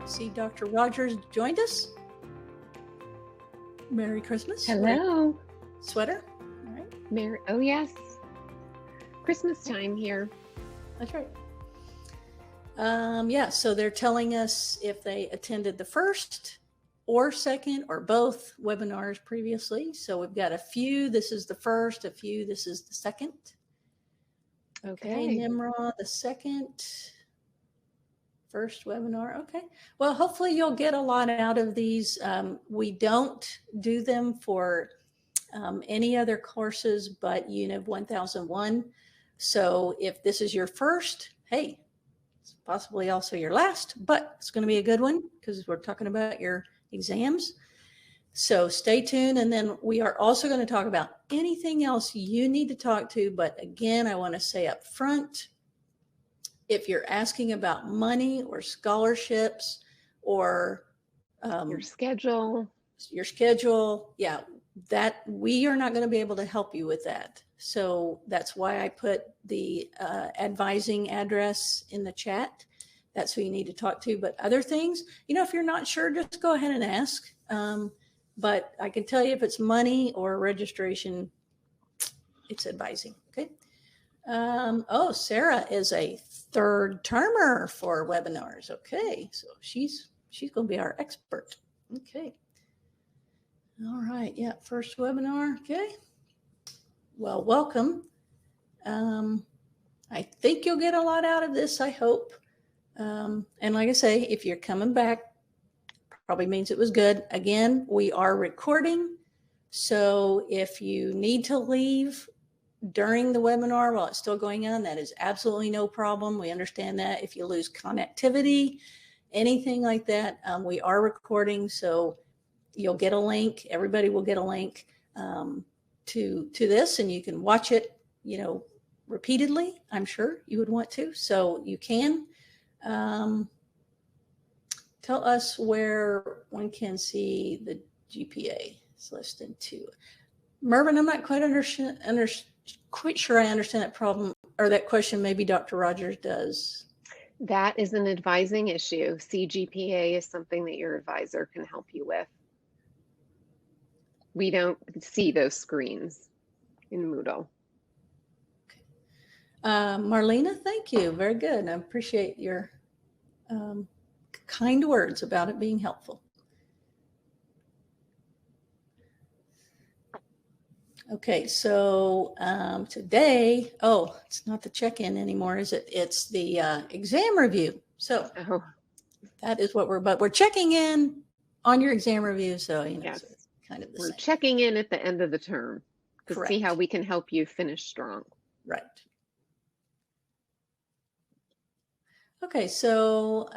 See, Dr. Rogers joined us. Merry Christmas. Hello. Sweater. All right. Oh, yes. Christmas time here. That's right. Yeah, so they're telling us if they attended the first or second or both webinars previously. So we've got a few. This is the first, a few. This is the second. Okay, Nimra, the second. First webinar. Okay. Well, hopefully you'll get a lot out of these. We don't do them for any other courses but UNIV1001. So if this is your first, hey, it's possibly also your last, but it's going to be a good one because we're talking about your exams. So stay tuned. And then we are also going to talk about anything else you need to talk to. But again, I want to say up front, if you're asking about money or scholarships or your schedule, yeah, that we are not going to be able to help you with that. So that's why I put the advising address in the chat. That's who you need to talk to. But other things, if you're not sure, just go ahead and ask. But I can tell you if it's money or registration, it's advising. Okay. Oh, Sarah is a third termer for webinars. Okay, so she's going to be our expert. Okay. All right. Yeah, first webinar. Okay. Well, welcome. I think you'll get a lot out of this, I hope. And like I say, if you're coming back, probably means it was good. Again, we are recording. So if you need to leave during the webinar while it's still going on, that is absolutely no problem. We understand that. If you lose connectivity, anything like that, we are recording. So you'll get a link. Everybody will get a link to this, and you can watch it, repeatedly. I'm sure you would want to. So you can tell us where one can see the GPA. It's less than 2. Mervyn, I'm not quite sure I understand that problem or that question. Maybe Dr. Rogers does. That is an advising issue. CGPA is something that your advisor can help you with. We don't see those screens in Moodle. Okay. Marlena, thank you. Very good. I appreciate your kind words about it being helpful. Okay, so today, it's not the check-in anymore, is it? It's the exam review. So that is what we're checking in on your exam review. So, yes. So it's kind of the same. We're checking in at the end of the term to Correct. See how we can help you finish strong. Right. Okay, so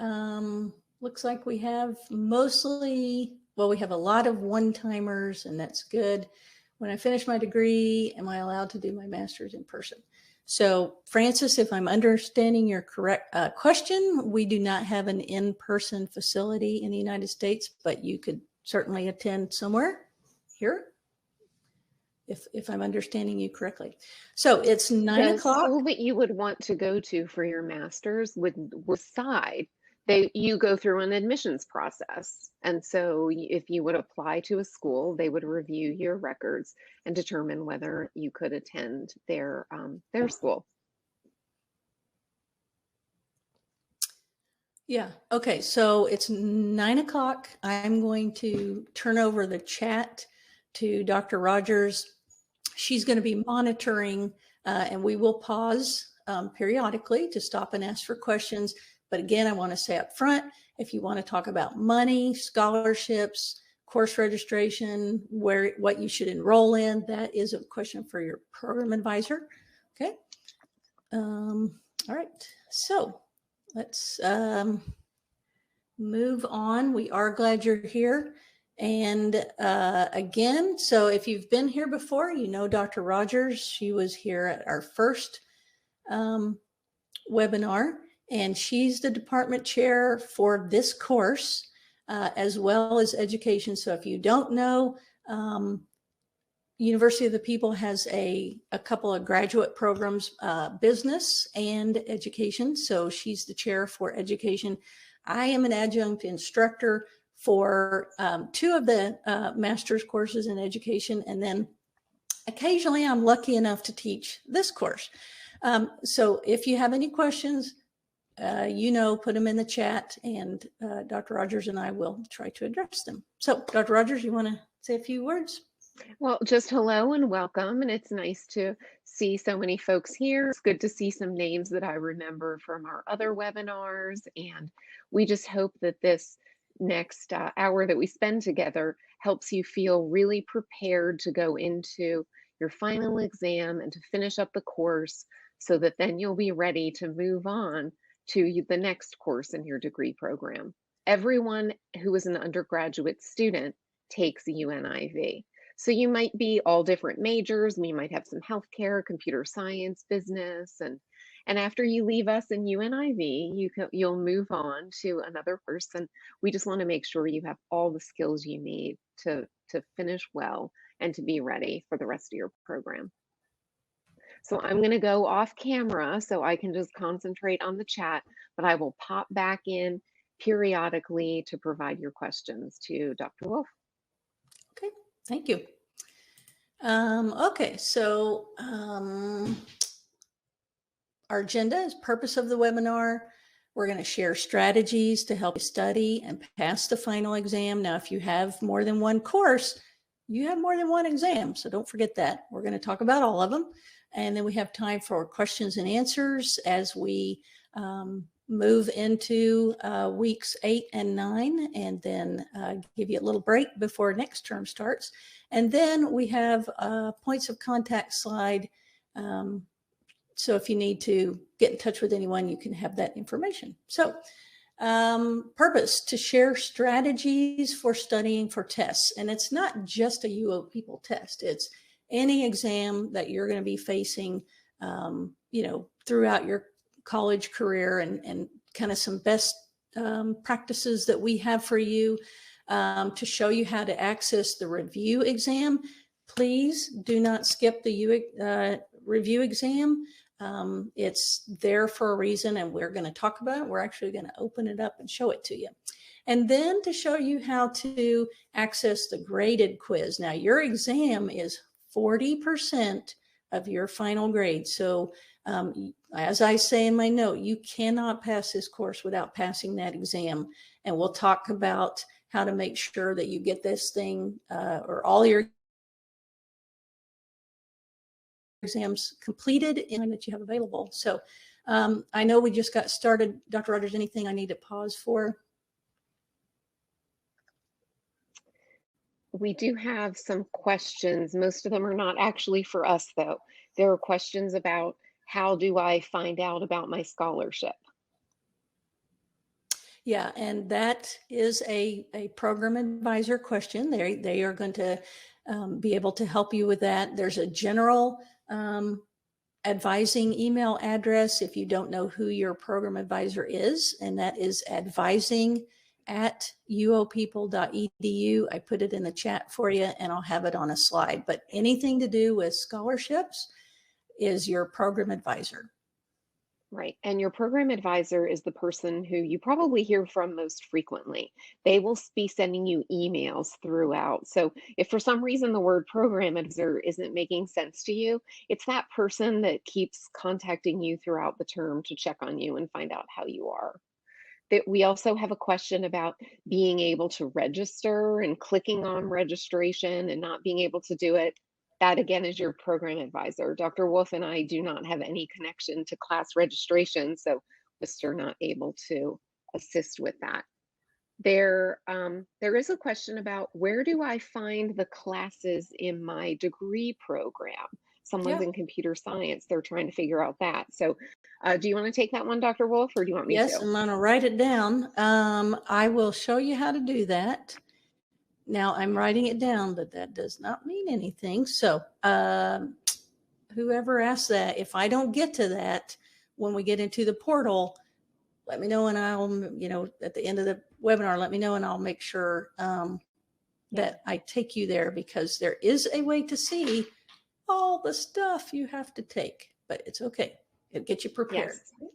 looks like we have we have a lot of one-timers, and that's good. When I finish my degree, am I allowed to do my master's in person? So, Francis, if I'm understanding your correct question, we do not have an in-person facility in the United States, but you could certainly attend somewhere here, if I'm understanding you correctly. So it's 9 o'clock. The school that you would want to go to for your master's would decide. You go through an admissions process. And so if you would apply to a school, they would review your records and determine whether you could attend their school. Yeah. Okay. So it's 9 o'clock. I'm going to turn over the chat to Dr. Rogers. She's going to be monitoring, and we will pause periodically to stop and ask for questions. But again, I want to say up front, if you want to talk about money, scholarships, course registration, what you should enroll in, that is a question for your program advisor. Okay. All right. So let's move on. We are glad you're here. And again, so if you've been here before, Dr. Rogers. She was here at our first webinar. And she's the department chair for this course, as well as education. So if you don't know, University of the People has a couple of graduate programs, business and education. So she's the chair for education. I am an adjunct instructor for 2 of the master's courses in education, and then occasionally I'm lucky enough to teach this course. So if you have any questions, put them in the chat, and Dr. Rogers and I will try to address them. So Dr. Rogers, you want to say a few words? Well, just hello and welcome, and it's nice to see so many folks here. It's good to see some names that I remember from our other webinars, and we just hope that this next hour that we spend together helps you feel really prepared to go into your final exam and to finish up the course so that then you'll be ready to move on to the next course in your degree program. Everyone who is an undergraduate student takes a UNIV. So you might be all different majors. You might have some healthcare, computer science, business, and after you leave us in UNIV, you'll move on to another person. We just want to make sure you have all the skills you need to finish well and to be ready for the rest of your program. So I'm going to go off camera so I can just concentrate on the chat, but I will pop back in periodically to provide your questions to Dr. Wolf. Okay, thank you. Okay, so our agenda is purpose of the webinar. We're going to share strategies to help you study and pass the final exam. Now, if you have more than one course, you have more than one exam, so don't forget that. We're going to talk about all of them, and then we have time for questions and answers as we move into weeks 8 and 9, and then give you a little break before next term starts. And then we have a points of contact slide. So if you need to get in touch with anyone, you can have that information. So purpose, to share strategies for studying for tests. And it's not just a UoPeople test. It's any exam that you're going to be facing, throughout your college career, and kind of some best practices that we have for you to show you how to access the review exam. Please do not skip the review exam. It's there for a reason, and we're going to talk about it. We're actually going to open it up and show it to you. And then to show you how to access the graded quiz. Now, your exam is 40% of your final grade. So as I say in my note, you cannot pass this course without passing that exam. And we'll talk about how to make sure that you get this thing or all your exams completed in time that you have available. So I know we just got started. Dr. Rogers, anything I need to pause for? We do have some questions. Most of them are not actually for us, though. There are questions about how do I find out about my scholarship? Yeah, and that is a program advisor question. They are going to be able to help you with that. There's a general advising email address if you don't know who your program advisor is, and that is advising@uopeople.edu. I put it in the chat for you, and I'll have it on a slide. But anything to do with scholarships is your program advisor. Right. And your program advisor is the person who you probably hear from most frequently. They will be sending you emails throughout. So if for some reason the word program advisor isn't making sense to you, it's that person that keeps contacting you throughout the term to check on you and find out how you are. We also have a question about being able to register and clicking on registration and not being able to do it. That again is your program advisor. Dr. Wolf and I do not have any connection to class registration, so we're not able to assist with that. There is a question about where do I find the classes in my degree program? Someone's in computer science, they're trying to figure out that. So do you want to take that one, Dr. Wolf, or do you want me to? Yes, I'm going to write it down. I will show you how to do that. Now I'm writing it down, but that does not mean anything. So whoever asked that, if I don't get to that when we get into the portal, let me know, and I'll, at the end of the webinar, let me know, and I'll make sure that I take you there, because there is a way to see all the stuff you have to take, but it's okay. It'll get you prepared. Yes.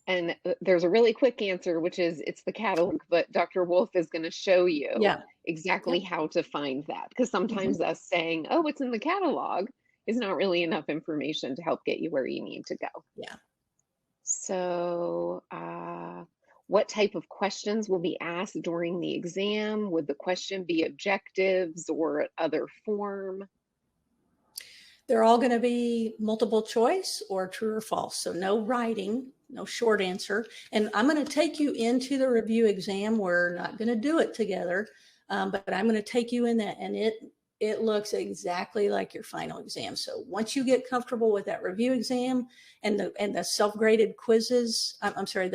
And there's a really quick answer, which is it's the catalog, but Dr. Wolf is going to show you Yeah. exactly Yep. how to find that. Because Mhm. sometimes us saying, oh, it's in the catalog is not really enough information to help get you where you need to go. Yeah. So, what type of questions will be asked during the exam? Would the question be objectives or other form? They're all going to be multiple choice or true or false. So no writing, no short answer. And I'm going to take you into the review exam. We're not going to do it together, but I'm going to take you in that, and it looks exactly like your final exam. So once you get comfortable with that review exam and the self-graded quizzes, I'm sorry,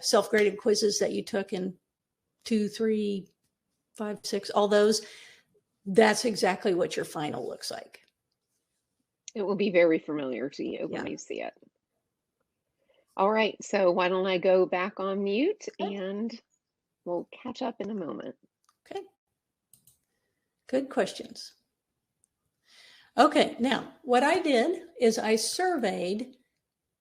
self-graded quizzes that you took in 2, 3, 5, 6, all those, that's exactly what your final looks like. It will be very familiar to you when Yeah. you see it. All right, so why don't I go back on mute Okay. and we'll catch up in a moment. Okay. Good questions. Okay, now what I did is I surveyed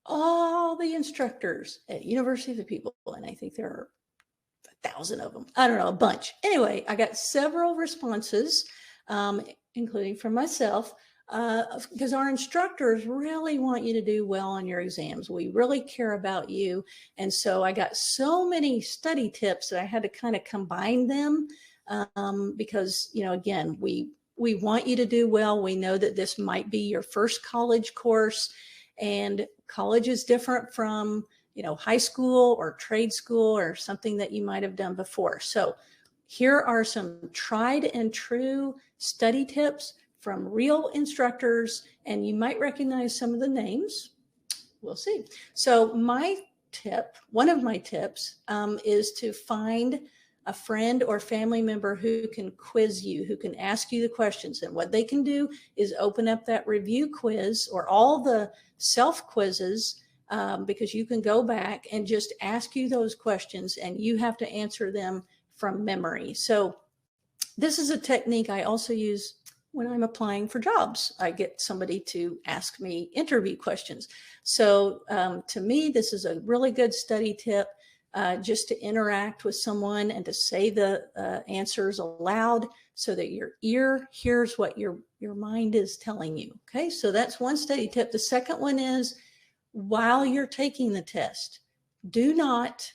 all the instructors at University of the People, and I think there are 1,000 of them. I don't know, a bunch. Anyway, I got several responses, including from myself, because our instructors really want you to do well on your exams. We really care about you. And so I got so many study tips that I had to kind of combine them because, again, we want you to do well. We know that this might be your first college course, and college is different from high school or trade school or something that you might have done before. So here are some tried and true study tips from real instructors, and you might recognize some of the names. We'll see. So one of my tips is to find a friend or family member who can quiz you, who can ask you the questions. And what they can do is open up that review quiz or all the self quizzes, because you can go back and just ask you those questions and you have to answer them from memory. So this is a technique I also use when I'm applying for jobs. I get somebody to ask me interview questions. So to me, this is a really good study tip, just to interact with someone and to say the answers aloud so that your ear hears what your mind is telling you. Okay, so that's one study tip. The second one is, while you're taking the test, do not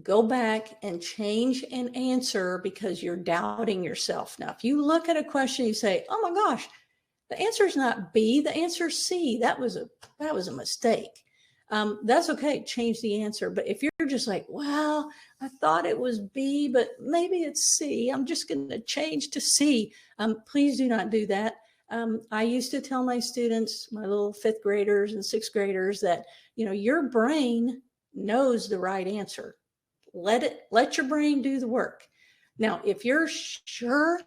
go back and change an answer because you're doubting yourself. Now, if you look at a question, you say, oh my gosh, the answer is not B, the answer is C. That was a mistake. That's okay, change the answer. But if you're just like, well, I thought it was B, but maybe it's C, I'm just going to change to C. Please do not do that. I used to tell my students, my little fifth graders and sixth graders, that your brain knows the right answer. Let your brain do the work. Now, if you're sure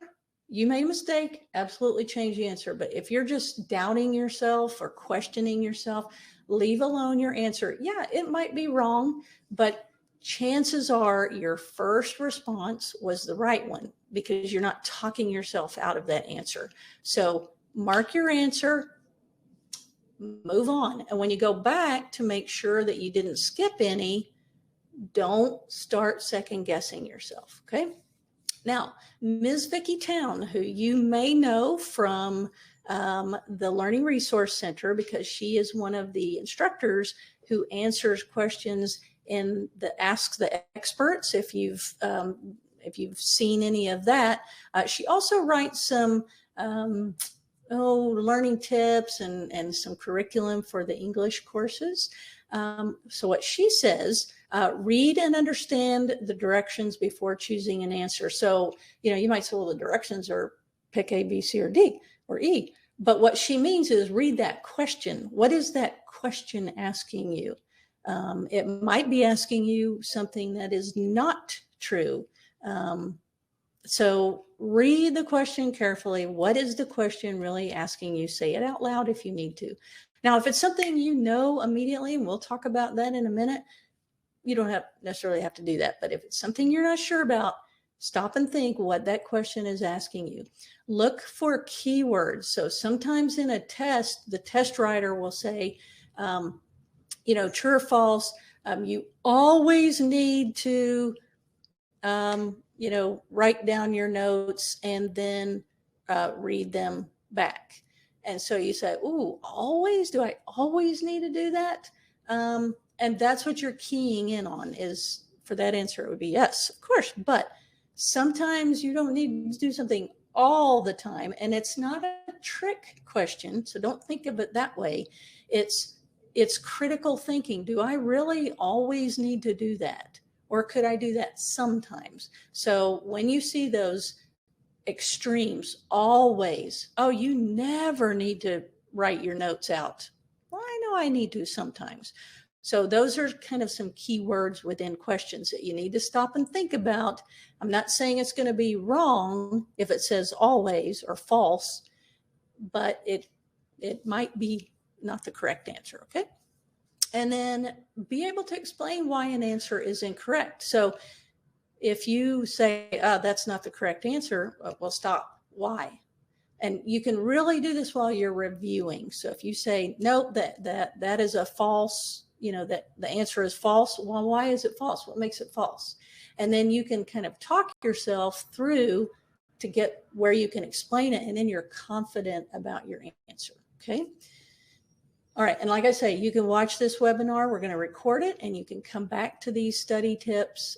you made a mistake, absolutely change the answer. But if you're just doubting yourself or questioning yourself, leave alone your answer. Yeah, it might be wrong, but chances are your first response was the right one because you're not talking yourself out of that answer. So mark your answer, move on. And when you go back to make sure that you didn't skip any, don't start second guessing yourself. Okay. Now, Ms. Vicki Town, who you may know from the Learning Resource Center, because she is one of the instructors who answers questions in the Ask the Experts. If you've seen any of that, she also writes some learning tips and some curriculum for the English courses. So what she says, read and understand the directions before choosing an answer. So, you might say, well, the directions are pick A, B, C, or D, or E. But what she means is read that question. What is that question asking you? It might be asking you something that is not true. So read the question carefully. What is the question really asking you? Say it out loud if you need to. Now, if it's something you know immediately, and we'll talk about that in a minute, you don't necessarily have to do that. But if it's something you're not sure about, stop and think what that question is asking you. Look for keywords. So sometimes in a test, the test writer will say, true or false. You always need to, write down your notes and then read them back. And so you say, "Ooh, always? Do I always need to do that?" And that's what you're keying in on. Is for that answer, it would be yes, of course. But sometimes you don't need to do something all the time, and it's not a trick question. So don't think of it that way. It's critical thinking. Do I really always need to do that? Or could I do that sometimes? So when you see those extremes, always, oh, you never need to write your notes out. Well, I know I need to sometimes. So those are kind of some key words within questions that you need to stop and think about. I'm not saying it's going to be wrong if it says always or false, but it might be not the correct answer, okay? And then be able to explain why an answer is incorrect. So if you say, that's not the correct answer, well, stop. Why? And you can really do this while you're reviewing. So if you say, nope, that is a false, that the answer is false. Well, why is it false? What makes it false? And then you can kind of talk yourself through to get where you can explain it. And then you're confident about your answer. Okay. All right. And like I say, you can watch this webinar. We're going to record it and you can come back to these study tips,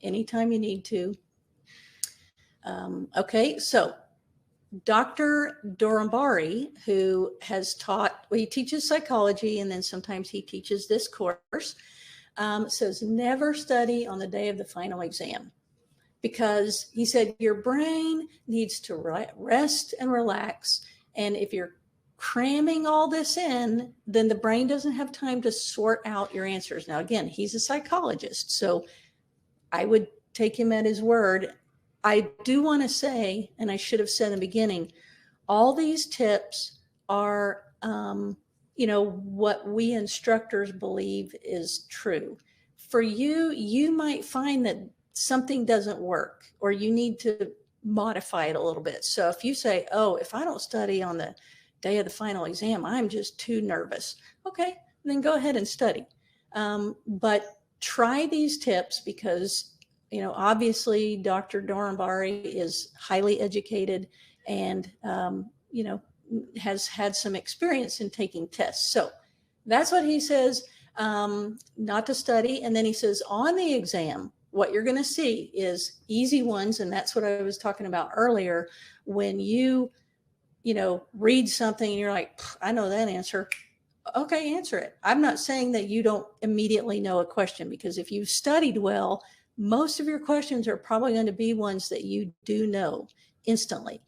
anytime you need to. Okay. So Dr. Dorambari, who has taught, he teaches psychology and then sometimes he teaches this course, says never study on the day of the final exam, because he said your brain needs to rest and relax. And if you're cramming all this in, then the brain doesn't have time to sort out your answers. Now, again, he's a psychologist, so I would take him at his word. I do want to say, and I should have said in the beginning, all these tips are, what we instructors believe is true. For you, you might find that something doesn't work or you need to modify it a little bit. So if you say, oh, if I don't study on the day of the final exam, I'm just too nervous. Okay, then go ahead and study. But try these tips because, obviously Dr. Dorambari is highly educated and, has had some experience in taking tests. So that's what he says, not to study. And then he says on the exam, what you're going to see is easy ones. And that's what I was talking about earlier. When you read something and you're like, I know that answer. Okay, answer it. I'm not saying that you don't immediately know a question, because if you've studied well, most of your questions are probably going to be ones that you do know instantly.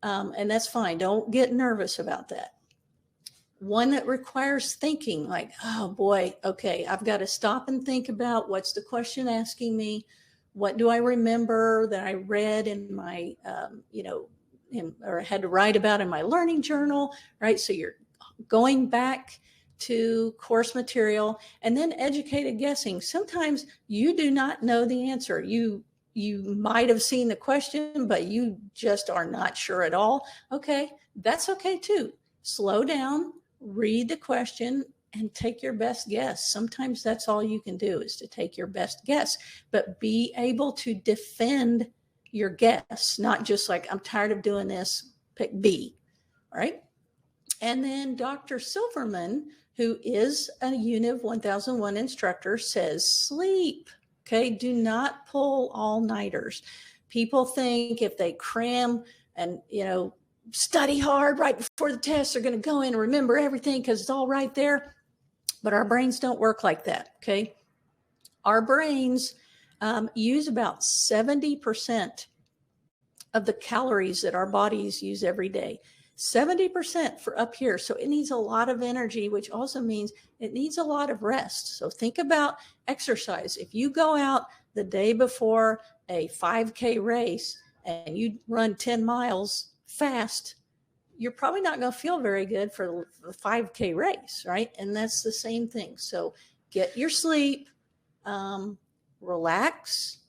And that's fine. Don't get nervous about that. One that requires thinking, like, oh boy, okay, I've got to stop and think about what's the question asking me? What do I remember that I read in my, or had to write about in my learning journal, right? So you're going back to course material, and then educated guessing. Sometimes you do not know the answer. You might have seen the question, but you just are not sure at all. Okay, that's okay too. Slow down, read the question, and take your best guess. Sometimes that's all you can do, is to take your best guess, but be able to defend your guess, not just like, I'm tired of doing this, pick B, all right? And then Dr. Silverman, who is a UNIV1001 instructor, says sleep. Okay, do not pull all-nighters. People think if they cram and, study hard right before the test, they're going to go in and remember everything because it's all right there. But our brains don't work like that, okay? Our brains use about 70% of the calories that our bodies use every day. 70% for up here. So it needs a lot of energy, which also means it needs a lot of rest. So think about exercise. If you go out the day before a 5K race and you run 10 miles fast, you're probably not going to feel very good for the 5K race, right? And that's the same thing. So get your sleep, relax,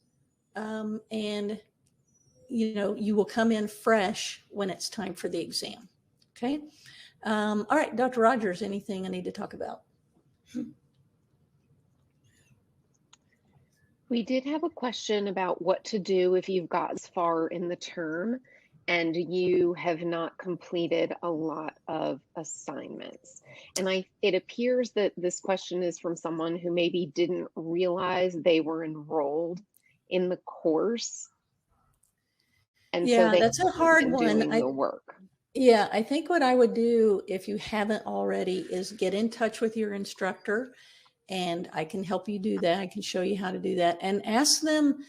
and you will come in fresh when it's time for the exam. Okay. All right, Dr. Rogers, anything I need to talk about? We did have a question about what to do if you've got as far in the term and you have not completed a lot of assignments. And it appears that this question is from someone who maybe didn't realize they were enrolled in the course. And so Yeah, they that's a haven't hard been one. doing the work. Yeah, I think what I would do if you haven't already is get in touch with your instructor, and I can help you do that. I can show you how to do that, and ask them,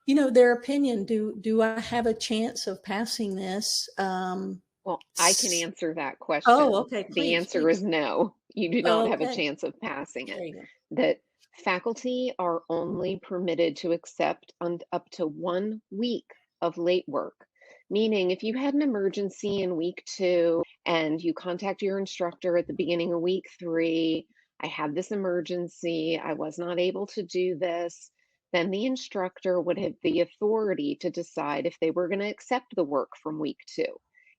their opinion. Do I have a chance of passing this? Well, I can answer that Oh, question. okay. The Please, answer is please. no, you do not have a Okay. chance of passing it. There you go. That faculty are only permitted to accept up to 1 week of late work. Meaning, if you had an emergency in week 2 and you contact your instructor at the beginning of week 3, I had this emergency, I was not able to do this, then the instructor would have the authority to decide if they were going to accept the work from week 2.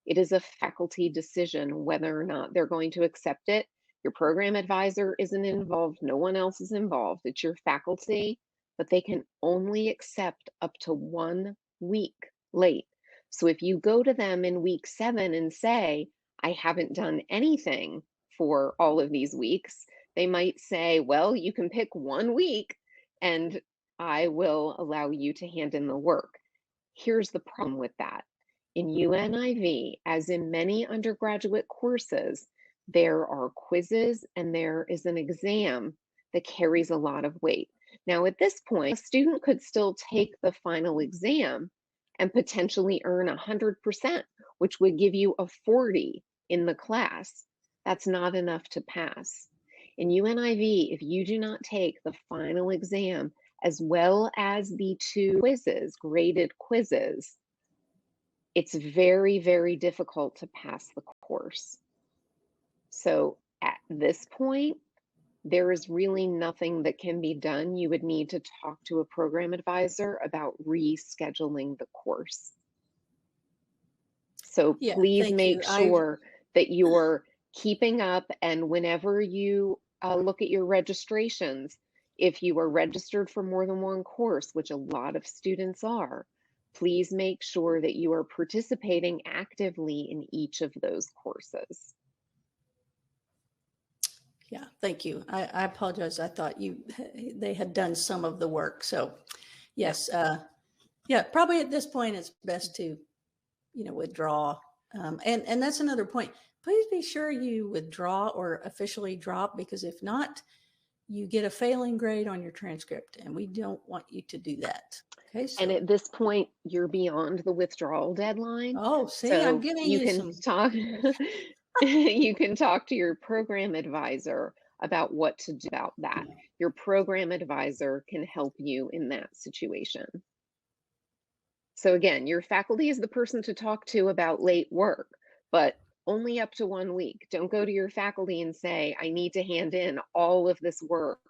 It is a faculty decision whether or not they're going to accept it. Your program advisor isn't involved, no one else is involved. It's your faculty, but they can only accept up to 1 week late. So if you go to them in week 7 and say, I haven't done anything for all of these weeks, they might say, well, you can pick 1 week and I will allow you to hand in the work. Here's the problem with that. In UNIV, as in many undergraduate courses, there are quizzes and there is an exam that carries a lot of weight. Now, at this point, a student could still take the final exam and potentially earn 100%, which would give you a 40 in the class. That's not enough to pass. In UNIV, if you do not take the final exam as well as the 2 quizzes, graded quizzes, it's very, very difficult to pass the course. So at this point, there is really nothing that can be done. You would need to talk to a program advisor about rescheduling the course. So Yeah, please thank make you. sure that you're keeping up, and whenever you look at your registrations, if you are registered for more than one course, which a lot of students are, please make sure that you are participating actively in each of those courses. Yeah, thank you. I apologize. I thought they had done some of the work. So yes, yeah, probably at this point it's best to, withdraw. And that's another point. Please be sure you withdraw or officially drop, because if not, you get a failing grade on your transcript, and we don't want you to do that. Okay. And So, at this point, you're beyond the withdrawal deadline. oh, see, I'm So giving you you can some. talk, you can talk to your program advisor about what to do about that. Your program advisor can help you in that situation. So again, your faculty is the person to talk to about late work, but only up to 1 week. Don't go to your faculty and say, I need to hand in all of this work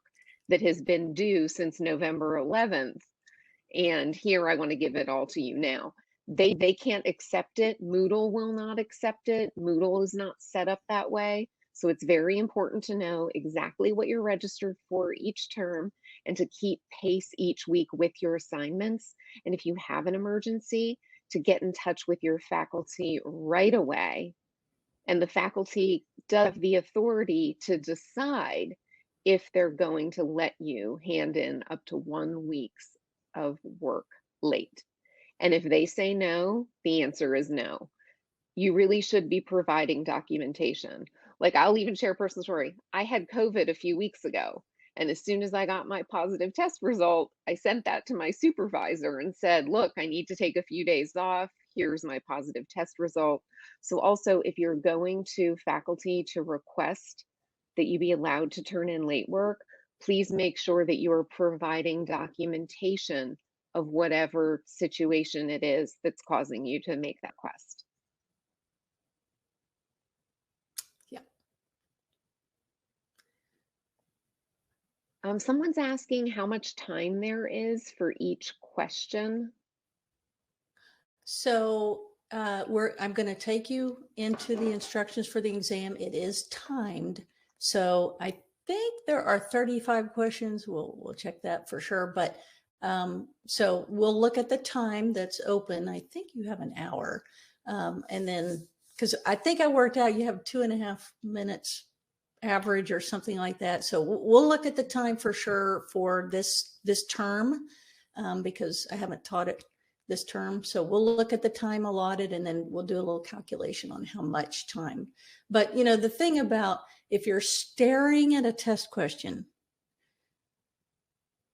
that has been due since November 11th. And here I want to give it all to you now. They can't accept it. Moodle will not accept it. Moodle is not set up that way. So it's very important to know exactly what you're registered for each term and to keep pace each week with your assignments. And if you have an emergency, to get in touch with your faculty right away. And the faculty does have the authority to decide if they're going to let you hand in up to 1 week's of work late. And if they say no, the answer is no. You really should be providing documentation. Like, I'll even share a personal story. I had COVID a few weeks ago, and as soon as I got my positive test result, I sent that to my supervisor and said, look, I need to take a few days off. Here's my positive test result. So also, if you're going to faculty to request that you be allowed to turn in late work, please make sure that you are providing documentation of whatever situation it is that's causing you to make that request. Yeah. Someone's asking how much time there is for each question. So I'm going to take you into the instructions for the exam. It is timed. So I think there are 35 questions. We'll check that for sure. But so we'll look at the time that's open. I think you have an hour. And then, because I think I worked out you have 2.5 minutes average or something like that. So we'll look at the time for sure for this term, because I haven't taught it this term. So we'll look at the time allotted, and then we'll do a little calculation on how much time. But you know, the thing about, if you're staring at a test question,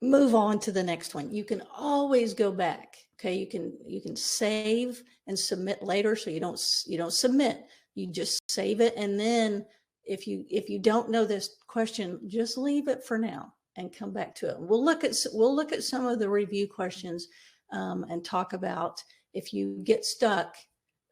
move on to the next one. You can always go back. Okay, you can save and submit later, so you don't submit. You just save it, and then if you don't know this question, just leave it for now and come back to it. We'll look at some of the review questions, and talk about if you get stuck.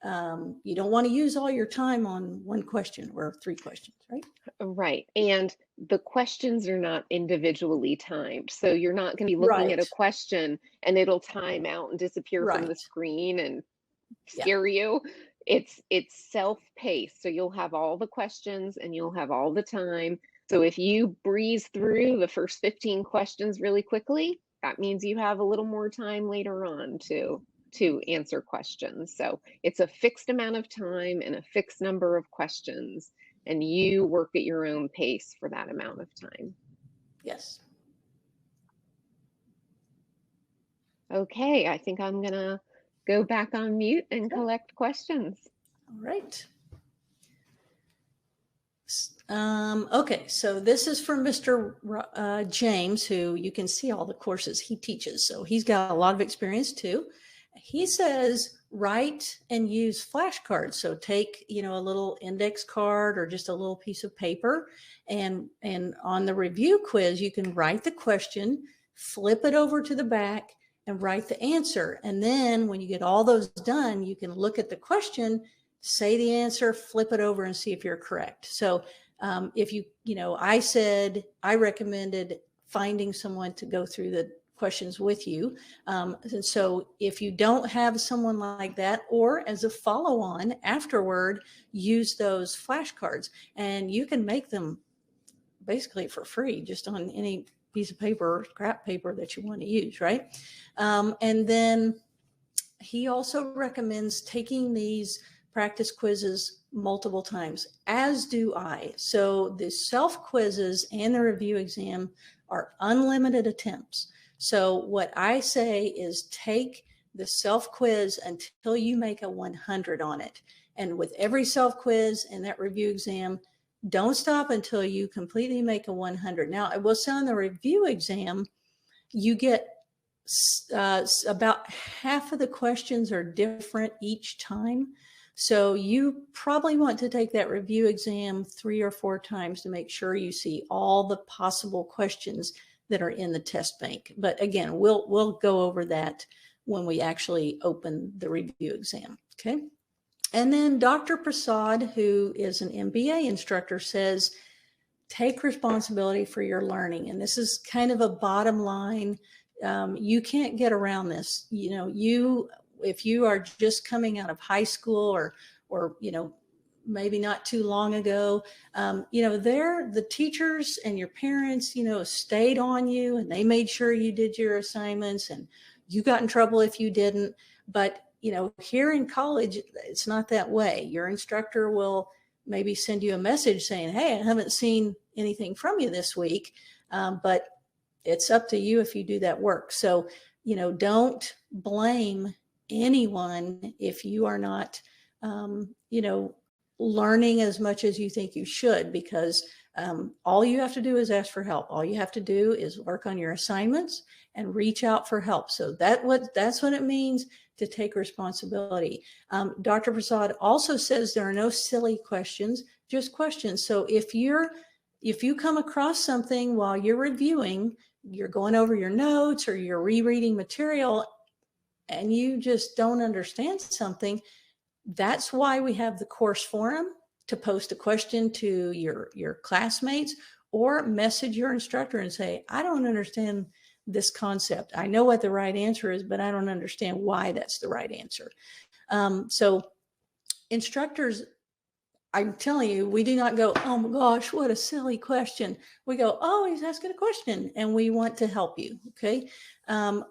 You don't want to use all your time on one question or 3 questions, right? Right. And the questions are not individually timed. So you're not going to be looking at a Right, question and it'll time out and disappear from the right. screen and Yeah, scare you. It's self-paced. So you'll have all the questions and you'll have all the time. So if you breeze through the first 15 questions really quickly, that means you have a little more time later on to answer questions. So it's a fixed amount of time and a fixed number of questions, and you work at your own pace for that amount of time. yes. Okay, I think I'm gonna go back on mute and Sure. collect questions. All right. Okay, so this is from Mr. James, who you can see all the courses he teaches. So he's got a lot of experience too. He says, write and use flashcards. So take, a little index card or just a little piece of paper, and on the review quiz, you can write the question, flip it over to the back, and write the answer. And then when you get all those done, you can look at the question, say the answer, flip it over, and see if you're correct. So if I recommended finding someone to go through the questions with you. And so if you don't have someone like that, or as a follow-on afterward, use those flashcards, and you can make them basically for free, just on any piece of paper or scrap paper that you want to use, right? And then he also recommends taking these practice quizzes multiple times, as do I. So the self quizzes and the review exam are unlimited attempts. So what I say is take the self quiz until you make a 100 on it. And with every self quiz and that review exam, don't stop until you completely make a 100. Now, I will say on the review exam, you get about half of the questions are different each time. So you probably want to take that review exam 3 or 4 times to make sure you see all the possible questions that are in the test bank. But again, we'll go over that when we actually open the review exam. Okay. And then Dr. Prasad, who is an MBA instructor, says, take responsibility for your learning. And this is kind of a bottom line. You can't get around this. If you are just coming out of high school or maybe not too long ago, the teachers and your parents, stayed on you, and they made sure you did your assignments, and you got in trouble if you didn't. But, here in college, it's not that way. Your instructor will maybe send you a message saying, hey, I haven't seen anything from you this week, but it's up to you if you do that work. So, don't blame anyone if you are not, learning as much as you think you should, because all you have to do is ask for help. All you have to do is work on your assignments and reach out for help. So that's what it means to take responsibility. Dr. Prasad also says there are no silly questions, just questions. So if you come across something while you're reviewing, you're going over your notes or you're rereading material, and you just don't understand something, that's why we have the course forum to post a question to your classmates, or message your instructor and say, I don't understand this concept. I know what the right answer is, but I don't understand why that's the right answer. So instructors, I'm telling you, we do not go, oh my gosh, what a silly question. We go, oh, he's asking a question, and we want to help you. Okay.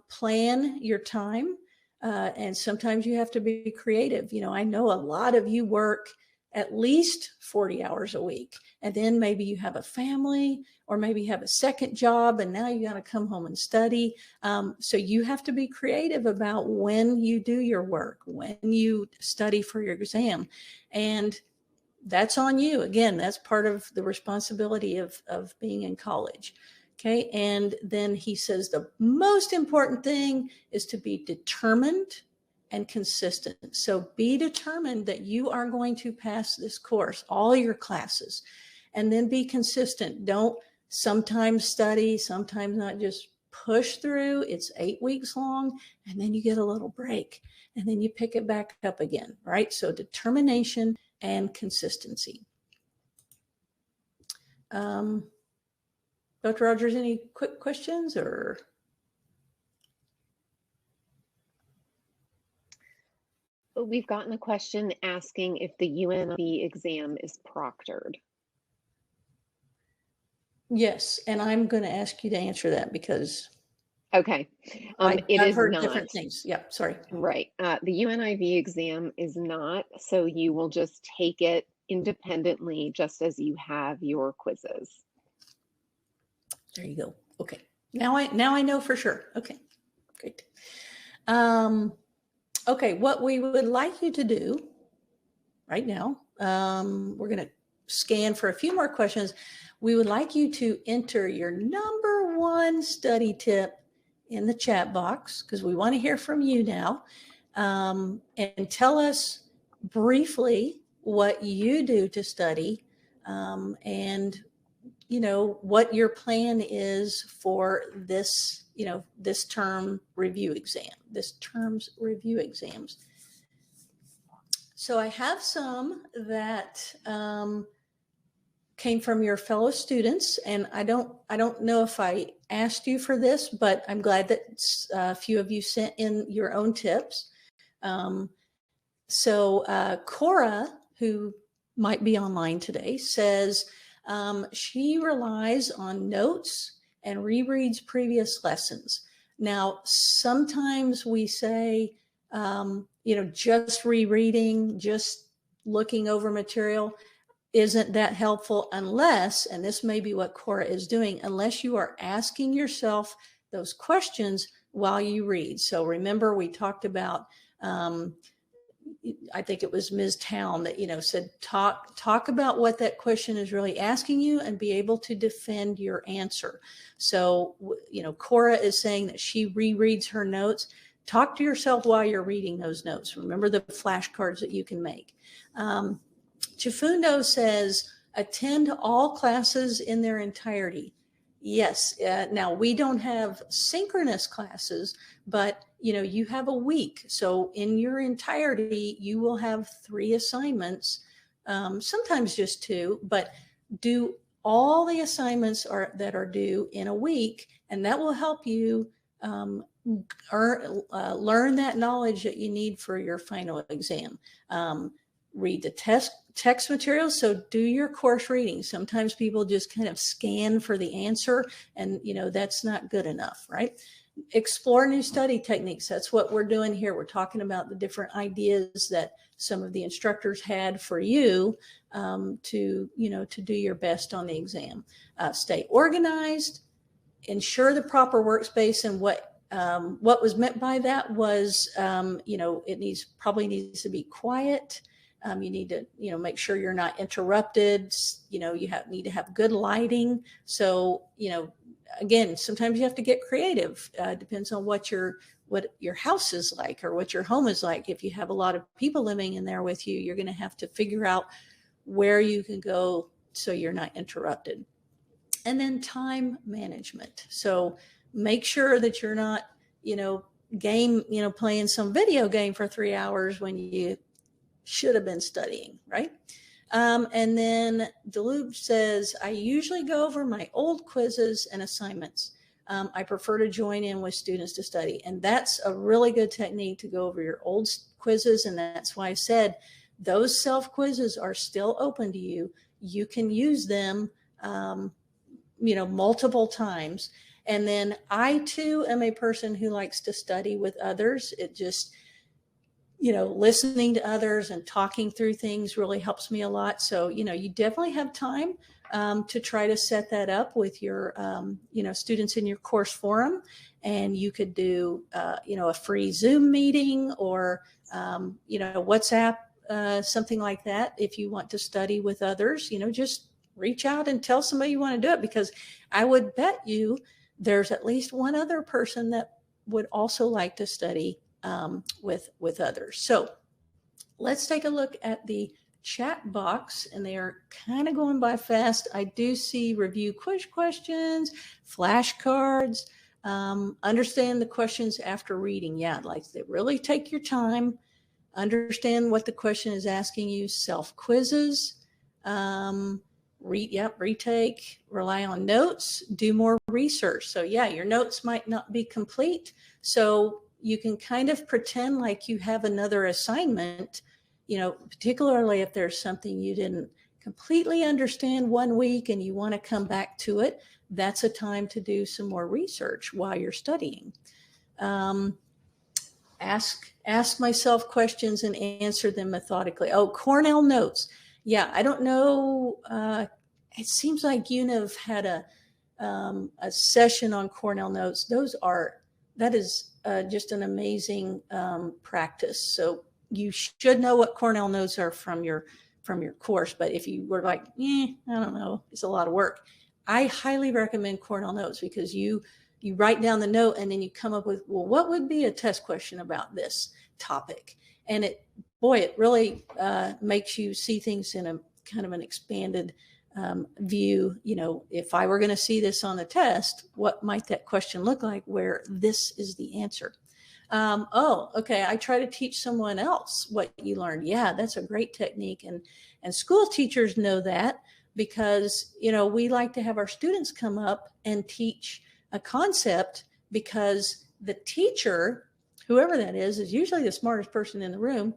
Plan your time. And sometimes you have to be creative. You know, I know a lot of you work at least 40 hours a week, and then maybe you have a family, or maybe you have a second job, and now you got to come home and study. So you have to be creative about when you do your work, when you study for your exam. And that's on you. Again, that's part of the responsibility of being in college. Okay. And then he says the most important thing is to be determined and consistent. So be determined that you are going to pass this course, all your classes, and then be consistent. Don't sometimes study, sometimes not. Just push through. It's 8 weeks long, and then you get a little break, and then you pick it back up again, right? So determination and consistency. Dr. Rogers, any quick questions or? We've gotten a question asking if the UNIV exam is proctored. Yes, and I'm going to ask you to answer that because Okay. It I've is heard not. different things. Yep, sorry. Right. The UNIV exam is not, so you will just take it independently, just as you have your quizzes. There you go. Okay. Now I know for sure. Okay, great. Okay, what we would like you to do right now, we're going to scan for a few more questions. We would like you to enter your number one study tip in the chat box, because we want to hear from you now, and tell us briefly what you do to study, and you know what your plan is for this, you know, this term's review exams. So I have some that came from your fellow students, and I don't know if I asked you for this, but I'm glad that a few of you sent in your own tips. So Cora, who might be online today, says she relies on notes and rereads previous lessons. Now, sometimes we say, you know, just rereading, just looking over material isn't that helpful unless, and this may be what Cora is doing, unless you are asking yourself those questions while you read. So remember, we talked about, I think it was Ms. Town that, you know, said, talk about what that question is really asking you and be able to defend your answer. So, you know, Cora is saying that she rereads her notes. Talk to yourself while you're reading those notes. Remember the flashcards that you can make. Chifundo says, attend all classes in their entirety. Yes. Now, we don't have synchronous classes, but, you know, you have a week. So in your entirety, you will have 3 assignments, sometimes just 2, but do all the assignments that are due in a week, and that will help you learn that knowledge that you need for your final exam. Read the text materials. So do your course reading. Sometimes people just kind of scan for the answer, and, you know, that's not good enough, right? Explore new study techniques. That's what we're doing here. We're talking about the different ideas that some of the instructors had for you to, you know, to do your best on the exam. Stay organized, ensure the proper workspace. And what was meant by that was, you know, it probably needs to be quiet. You need to, you know, make sure you're not interrupted. You know, you need to have good lighting. So, you know, again, sometimes you have to get creative. Depends on what your house is like or what your home is like. If you have a lot of people living in there with you, you're going to have to figure out where you can go so you're not interrupted. And then time management. So make sure that you're not, you know, playing some video game for 3 hours when you should have been studying, right? And then Deluge says, I usually go over my old quizzes and assignments. I prefer to join in with students to study. And that's a really good technique, to go over your old quizzes. And that's why I said those self quizzes are still open to you. You can use them, multiple times. And then I too am a person who likes to study with others. It just, listening to others and talking through things really helps me a lot. So, you definitely have time to try to set that up with your, students in your course forum. And you could do, a free Zoom meeting or, WhatsApp, something like that. If you want to study with others, just reach out and tell somebody you want to do it, because I would bet you there's at least one other person that would also like to study with others. So let's take a look at the chat box, and they are kind of going by fast. I do see review quiz questions, flashcards, understand the questions after reading. Yeah, like they really take your time, understand what the question is asking you, self quizzes, retake, rely on notes, do more research. So yeah, your notes might not be complete. So you can kind of pretend like you have another assignment, particularly if there's something you didn't completely understand one week and you want to come back to it. That's a time to do some more research while you're studying. Ask myself questions and answer them methodically. Oh, Cornell notes. Yeah, I don't know. It seems like UNIV had a session on Cornell notes. That is just an amazing practice. So you should know what Cornell notes are from your course. But if you were like, I don't know, it's a lot of work, I highly recommend Cornell notes, because you write down the note and then you come up with, well, what would be a test question about this topic? And it really makes you see things in a kind of an expanded view. If I were going to see this on the test, what might that question look like where this is the answer? Okay, I try to teach someone else what you learned. Yeah, that's a great technique. And school teachers know that, because, we like to have our students come up and teach a concept, because the teacher, whoever that is usually the smartest person in the room.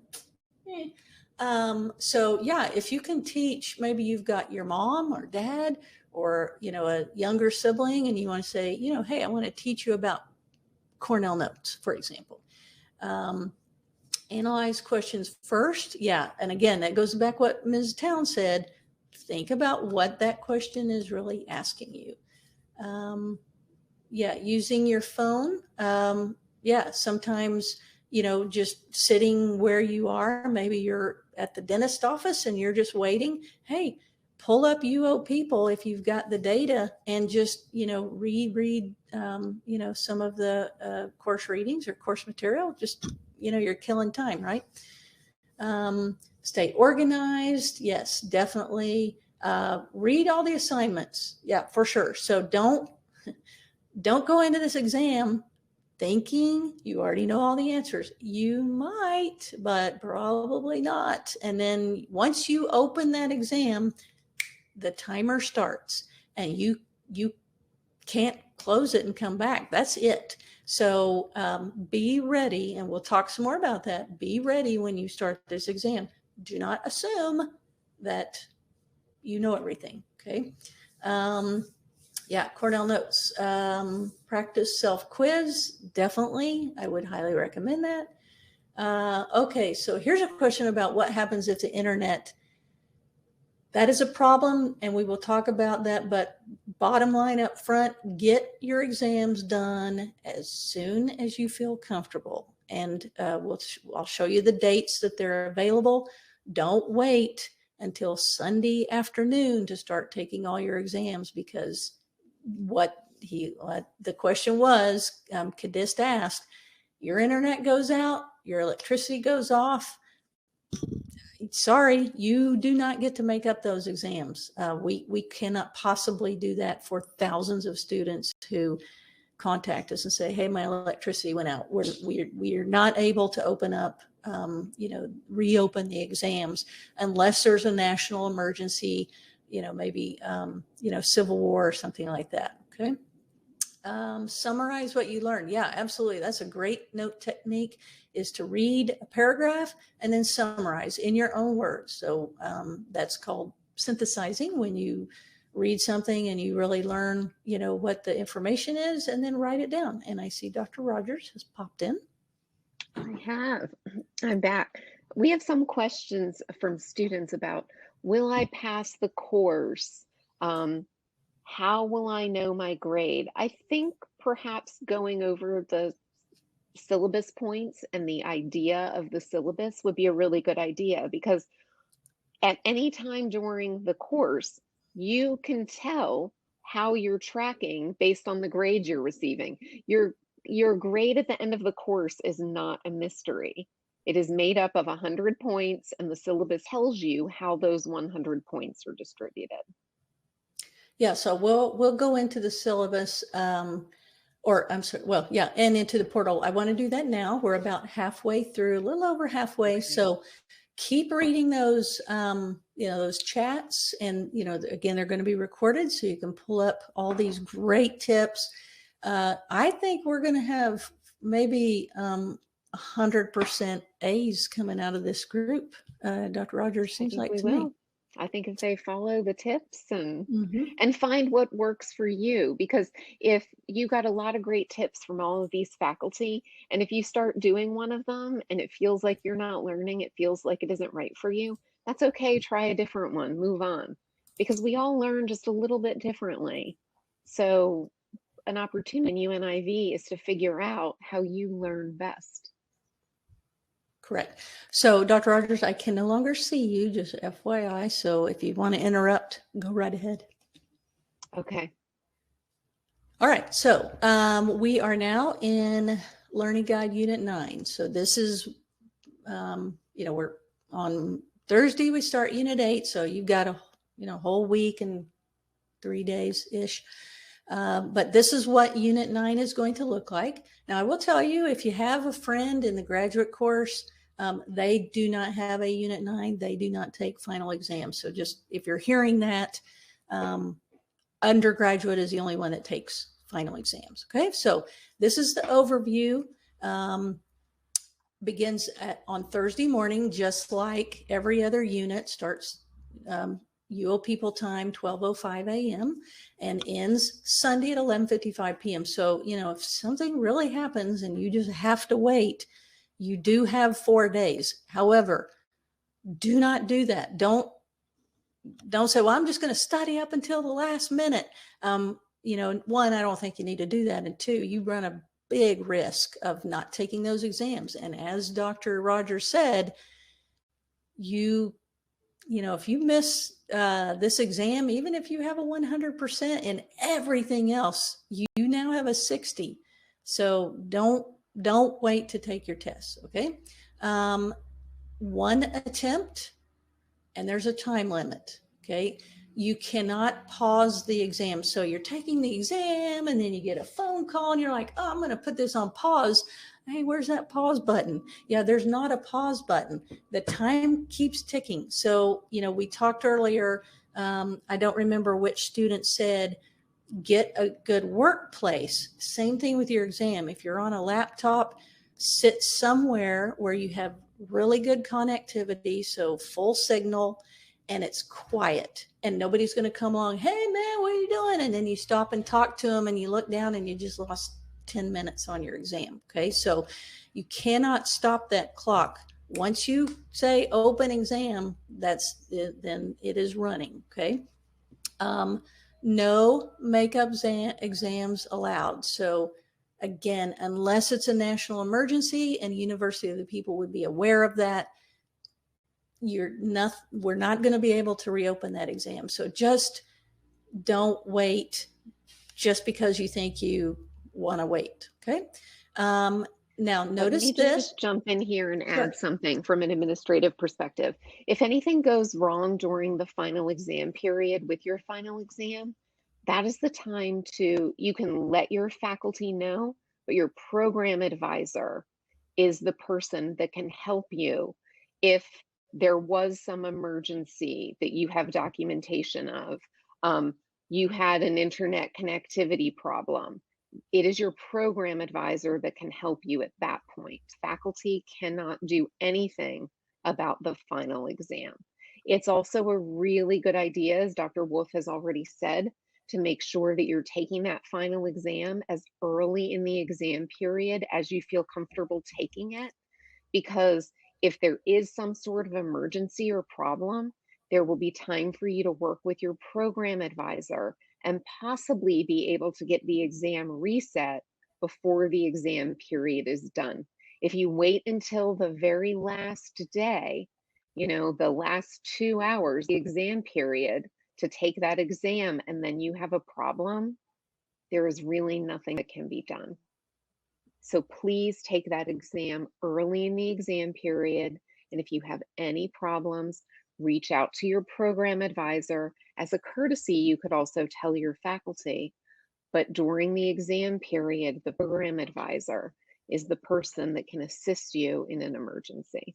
So yeah, if you can teach, maybe you've got your mom or dad or, a younger sibling, and you want to say, hey, I want to teach you about Cornell notes, for example. Analyze questions first. Yeah. And again, that goes back what Ms. Town said. Think about what that question is really asking you. Using your phone. Sometimes, just sitting where you are, maybe you're at the dentist office and you're just waiting. Hey, pull up UoPeople if you've got the data, and just, reread, some of the course readings or course material. Just, you're killing time, right? Stay organized. Yes, definitely. Read all the assignments. Yeah, for sure. So don't go into this exam thinking you already know all the answers. You might, but probably not. And then once you open that exam, the timer starts, and you can't close it and come back. That's it. So be ready, and we'll talk some more about that. Be ready when you start this exam. Do not assume that you know everything. Okay. Cornell notes. Practice self-quiz. Definitely. I would highly recommend that. Okay, so here's a question about what happens if the internet, that is a problem, and we will talk about that. But bottom line up front, get your exams done as soon as you feel comfortable. And I'll show you the dates that they're available. Don't wait until Sunday afternoon to start taking all your exams, because the question was, Kadist asked, your internet goes out, your electricity goes off. Sorry, you do not get to make up those exams. We cannot possibly do that for thousands of students who contact us and say, hey, my electricity went out. We're not able to open up, reopen the exams unless there's a national emergency, maybe, civil war or something like that. Okay. Summarize what you learned. Yeah, absolutely. That's a great note technique, is to read a paragraph and then summarize in your own words. So that's called synthesizing, when you read something and you really learn, what the information is, and then write it down. And I see Dr. Rogers has popped in. I have. I'm back. We have some questions from students about, will I pass the course? How will I know my grade? I think perhaps going over the syllabus points and the idea of the syllabus would be a really good idea, because at any time during the course, you can tell how you're tracking based on the grade you're receiving. Your grade at the end of the course is not a mystery. It is made up of 100 points, and the syllabus tells you how those 100 points are distributed. Yeah, so we'll go into the syllabus, or I'm sorry, well, yeah, and into the portal. I want to do that now. We're about halfway through, a little over halfway. Okay. So keep reading those, those chats, and again, they're going to be recorded, so you can pull up all these great tips. I think we're going to have maybe 100% A's coming out of this group. Dr. Rogers, seems like to me. I think if they follow the tips and find what works for you, because if you got a lot of great tips from all of these faculty, and if you start doing one of them and it feels like you're not learning, it feels like it isn't right for you, that's okay. Try a different one, move on, because we all learn just a little bit differently. So an opportunity in UNIV is to figure out how you learn best. Correct. So, Dr. Rogers, I can no longer see you, just FYI. So if you want to interrupt, go right ahead. Okay. All right. So we are now in Learning Guide Unit 9. So this is, we're on Thursday, we start Unit 8. So you've got a whole week and 3 days-ish. But this is what Unit 9 is going to look like. Now, I will tell you, if you have a friend in the graduate course, they do not have a Unit 9. They do not take final exams. So just if you're hearing that, undergraduate is the only one that takes final exams. Okay, so this is the overview. Begins on Thursday morning, just like every other unit. Starts UoPeople time, 12:05 a.m. and ends Sunday at 11:55 p.m. So, if something really happens and you just have to wait, you do have 4 days. However, do not do that. Don't say, well, I'm just going to study up until the last minute. One, I don't think you need to do that. And two, you run a big risk of not taking those exams. And as Dr. Rogers said, if you miss this exam, even if you have a 100% in everything else, you now have a 60. So don't wait to take your tests. Okay. One attempt, and there's a time limit. Okay. You cannot pause the exam. So you're taking the exam and then you get a phone call and you're like, oh, I'm going to put this on pause. Hey, where's that pause button? Yeah, there's not a pause button. The time keeps ticking. So, we talked earlier, I don't remember which student said, get a good workplace. Same thing with your exam. If you're on a laptop, sit somewhere where you have really good connectivity, so full signal, and it's quiet, and nobody's going to come along, hey man, what are you doing? And then you stop and talk to them and you look down and you just lost 10 minutes on your exam. Okay. So you cannot stop that clock. Once you say open exam, then it is running. Okay. No makeup exams allowed. So again, unless it's a national emergency, and University of the People would be aware of that, we're not going to be able to reopen that exam. So just don't wait just because you think you want to wait. Okay. Now notice this. Let me just jump in here and add something from an administrative perspective. If anything goes wrong during the final exam period with your final exam, that is the time you can let your faculty know, but your program advisor is the person that can help you if there was some emergency that you have documentation of. You had an internet connectivity problem. It is your program advisor that can help you at that point. Faculty cannot do anything about the final exam. It's also a really good idea, as Dr. Wolf has already said, to make sure that you're taking that final exam as early in the exam period as you feel comfortable taking it, because if there is some sort of emergency or problem, there will be time for you to work with your program advisor and possibly be able to get the exam reset before the exam period is done. If you wait until the very last day, the last 2 hours, the exam period, to take that exam, and then you have a problem, there is really nothing that can be done. So please take that exam early in the exam period. And if you have any problems, reach out to your program advisor. As a courtesy, you could also tell your faculty, but during the exam period, the program advisor is the person that can assist you in an emergency.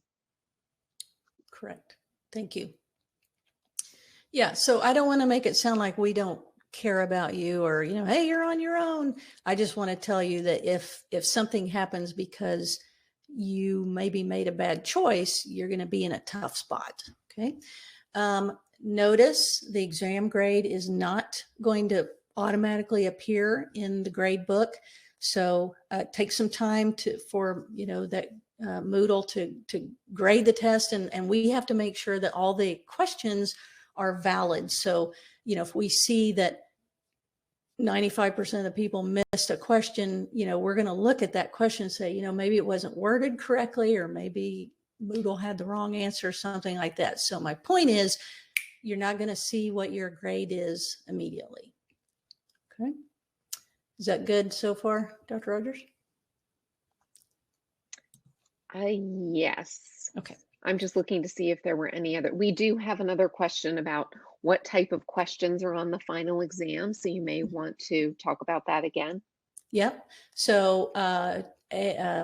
Correct. Thank you. Yeah, so I don't want to make it sound like we don't care about you, or, hey, you're on your own. I just want to tell you that if something happens because you maybe made a bad choice, you're going to be in a tough spot. Okay. Notice the exam grade is not going to automatically appear in the grade book. So take some time for that Moodle to grade the test, and we have to make sure that all the questions are valid. So, if we see that 95% of the people missed a question, we're going to look at that question and say, maybe it wasn't worded correctly, or maybe Moodle had the wrong answer, something like that. So my point is, you're not going to see what your grade is immediately. Okay. Is that good so far, Dr. Rogers? Yes. Okay. I'm just looking to see if there were any other. We do have another question about what type of questions are on the final exam. So you may want to talk about that again. Yep. So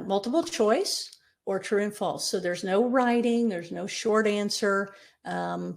multiple choice or true and false. So there's no writing, there's no short answer. And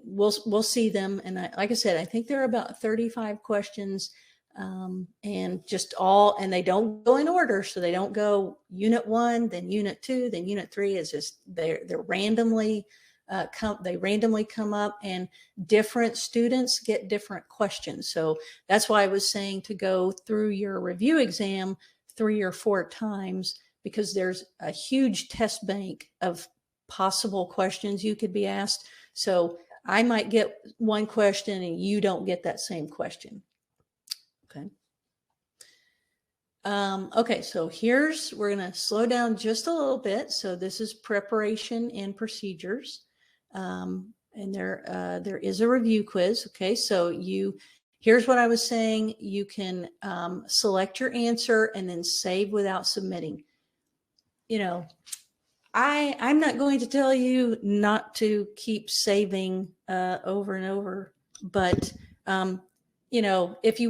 we'll see them. And like I said, I think there are about 35 questions, and and they don't go in order. So they don't go unit 1, then unit 2, then unit 3. It's just they're randomly come up, and different students get different questions. So that's why I was saying to go through your review exam 3 or 4 times, because there's a huge test bank of possible questions you could be asked. So I might get one question and you don't get that same question. Okay. Okay, so we're going to slow down just a little bit. So this is preparation and procedures. And there is a review quiz. Okay, so here's what I was saying. You can select your answer and then save without submitting. I'm not going to tell you not to keep saving over and over, but if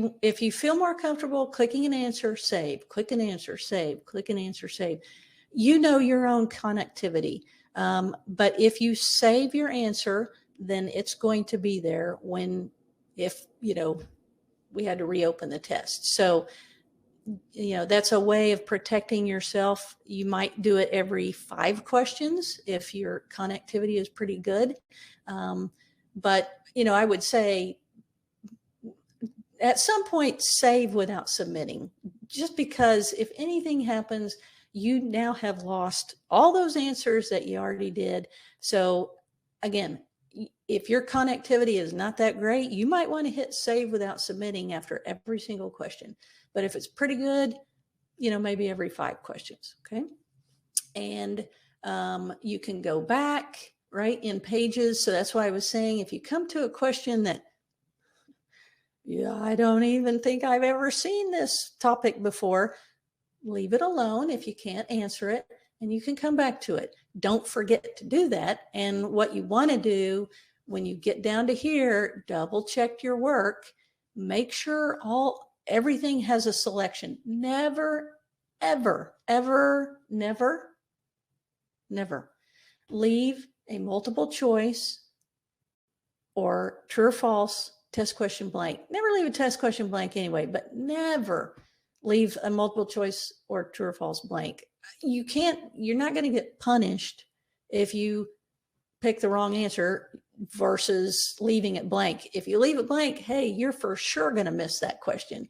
you feel more comfortable clicking an answer, save, click an answer, save, click an answer, save. Your own connectivity. But if you save your answer, then it's going to be there if we had to reopen the test. So, that's a way of protecting yourself. You might do it every 5 questions if your connectivity is pretty good. But, I would say at some point, save without submitting, just because if anything happens, you now have lost all those answers that you already did. So again, if your connectivity is not that great, you might want to hit save without submitting after every single question. But if it's pretty good, maybe every 5 questions. Okay. And you can go back right in pages. So that's why I was saying, if you come to a question that, I don't even think I've ever seen this topic before, leave it alone if you can't answer it, and you can come back to it. Don't forget to do that. And what you want to do when you get down to here, double check your work, make sure everything has a selection. Never, ever, ever, never, never leave a multiple choice or true or false test question blank. Never leave a test question blank anyway, but never leave a multiple choice or true or false blank. You're not going to get punished if you pick the wrong answer versus leaving it blank. If you leave it blank, hey, you're for sure going to miss that question.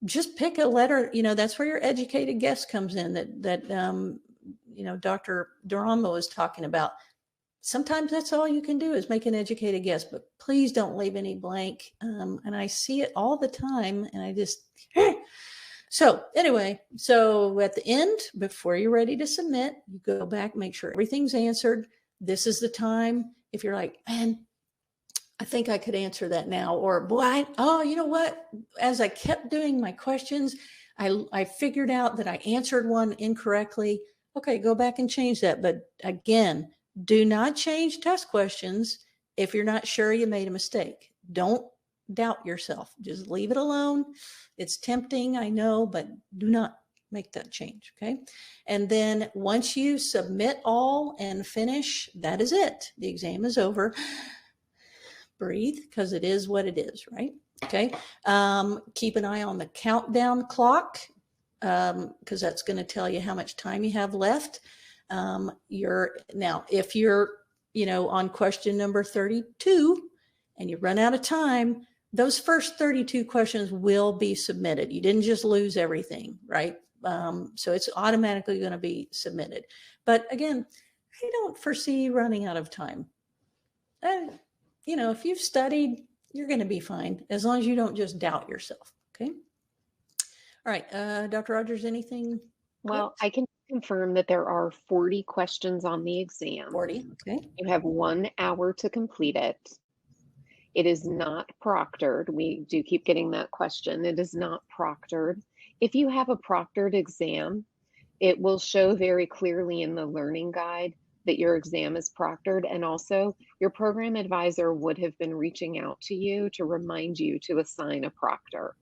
Just pick a letter, that's where your educated guess comes in that Dr. Dorambari was talking about. Sometimes that's all you can do is make an educated guess, but please don't leave any blank. And I see it all the time, and I just, so anyway, so at the end, before you're ready to submit, you go back, make sure everything's answered. This is the time. If you're like, man, I think I could answer that now, or boy, you know what? As I kept doing my questions, I figured out that I answered one incorrectly. Okay, go back and change that. But again, do not change test questions if you're not sure you made a mistake. Don't doubt yourself. Just leave it alone. It's tempting, I know, but do not make that change, okay? And then once you submit all and finish, that is it. The exam is over. Breathe, because it is what it is, right? Okay. Keep an eye on the countdown clock, because that's going to tell you how much time you have left. Now, if you're, on question number 32 and you run out of time, those first 32 questions will be submitted. You didn't just lose everything, right? So it's automatically going to be submitted. But again, I don't foresee running out of time. If you've studied, you're going to be fine as long as you don't just doubt yourself. Okay. All right. Dr. Rogers, anything? Well, I can confirm that there are 40 questions on the exam. 40. Okay. You have 1 hour to complete it. It is not proctored. We do keep getting that question. It is not proctored. If you have a proctored exam, it will show very clearly in the learning guide that your exam is proctored, and also your program advisor would have been reaching out to you to remind you to assign a proctor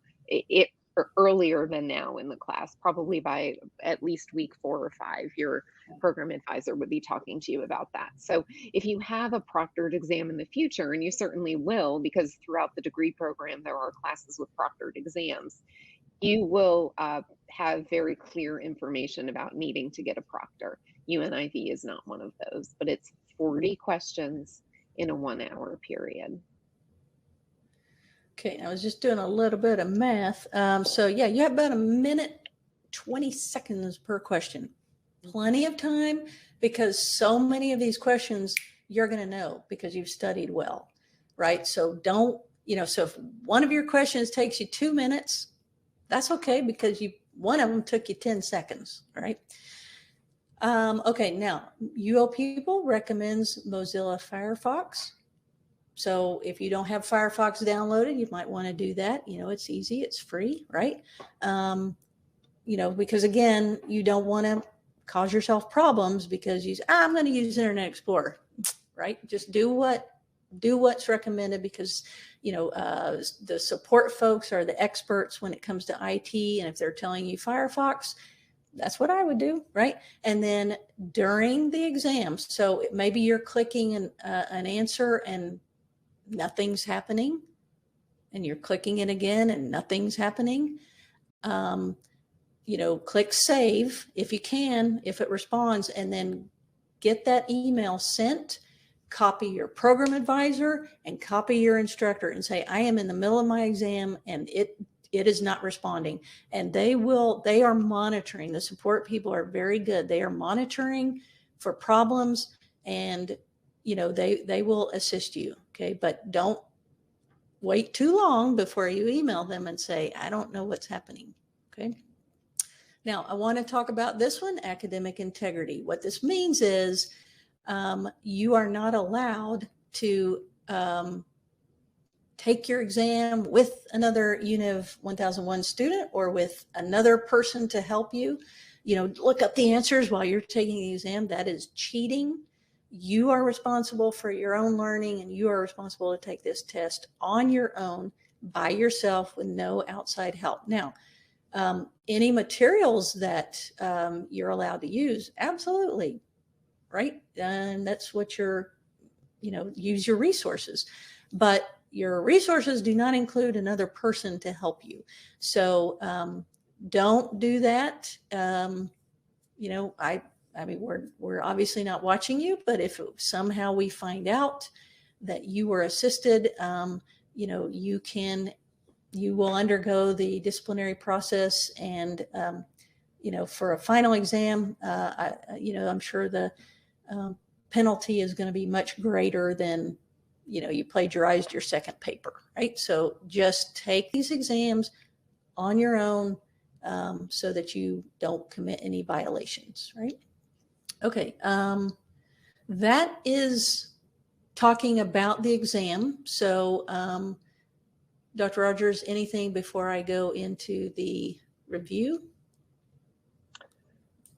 earlier than now in the class. Probably by at least week 4 or 5, your program advisor would be talking to you about that. So if you have a proctored exam in the future, and you certainly will, because throughout the degree program there are classes with proctored exams, you will have very clear information about needing to get a proctor. UNIV is not one of those, but it's 40 questions in a 1 hour period. Okay, I was just doing a little bit of math. So yeah, you have about 1 minute, 20 seconds per question. Plenty of time, because so many of these questions you're going to know because you've studied well, right? So don't, so if one of your questions takes you 2 minutes, that's okay, because one of them took you 10 seconds, right? Okay, now UoPeople recommends Mozilla Firefox. So if you don't have Firefox downloaded, you might want to do that. It's easy, it's free, right? Because again, you don't want to cause yourself problems because I'm going to use Internet Explorer, right? Just do what's recommended, because the support folks are the experts when it comes to IT, and if they're telling you Firefox, that's what I would do, right? And then during the exam, so maybe you're clicking an answer and nothing's happening, and you're clicking it again and nothing's happening. Click save if you can, if it responds, and then get that email sent. Copy your program advisor and copy your instructor and say, I am in the middle of my exam and it is not responding. And they are monitoring. The support people are very good. They are monitoring for problems, and they will assist you. Okay. But don't wait too long before you email them and say, I don't know what's happening. Okay. Now I want to talk about this one, academic integrity. What this means is you are not allowed to take your exam with another UNIV1001 student or with another person to help you. Look up the answers while you're taking the exam. That is cheating. You are responsible for your own learning, and you are responsible to take this test on your own by yourself with no outside help. Now, any materials that you're allowed to use, absolutely, right? And that's what use your resources. But your resources do not include another person to help you. So don't do that. You know, I mean, we're obviously not watching you, but if somehow we find out that you were assisted, you know, you will undergo the disciplinary process, and you know, for a final exam, you know, I'm sure the penalty is going to be much greater than, you know, you plagiarized your second paper, right? So just take these exams on your own, so that you don't commit any violations, right? Okay, that is talking about the exam. So, Dr. Rogers, anything before I go into the review?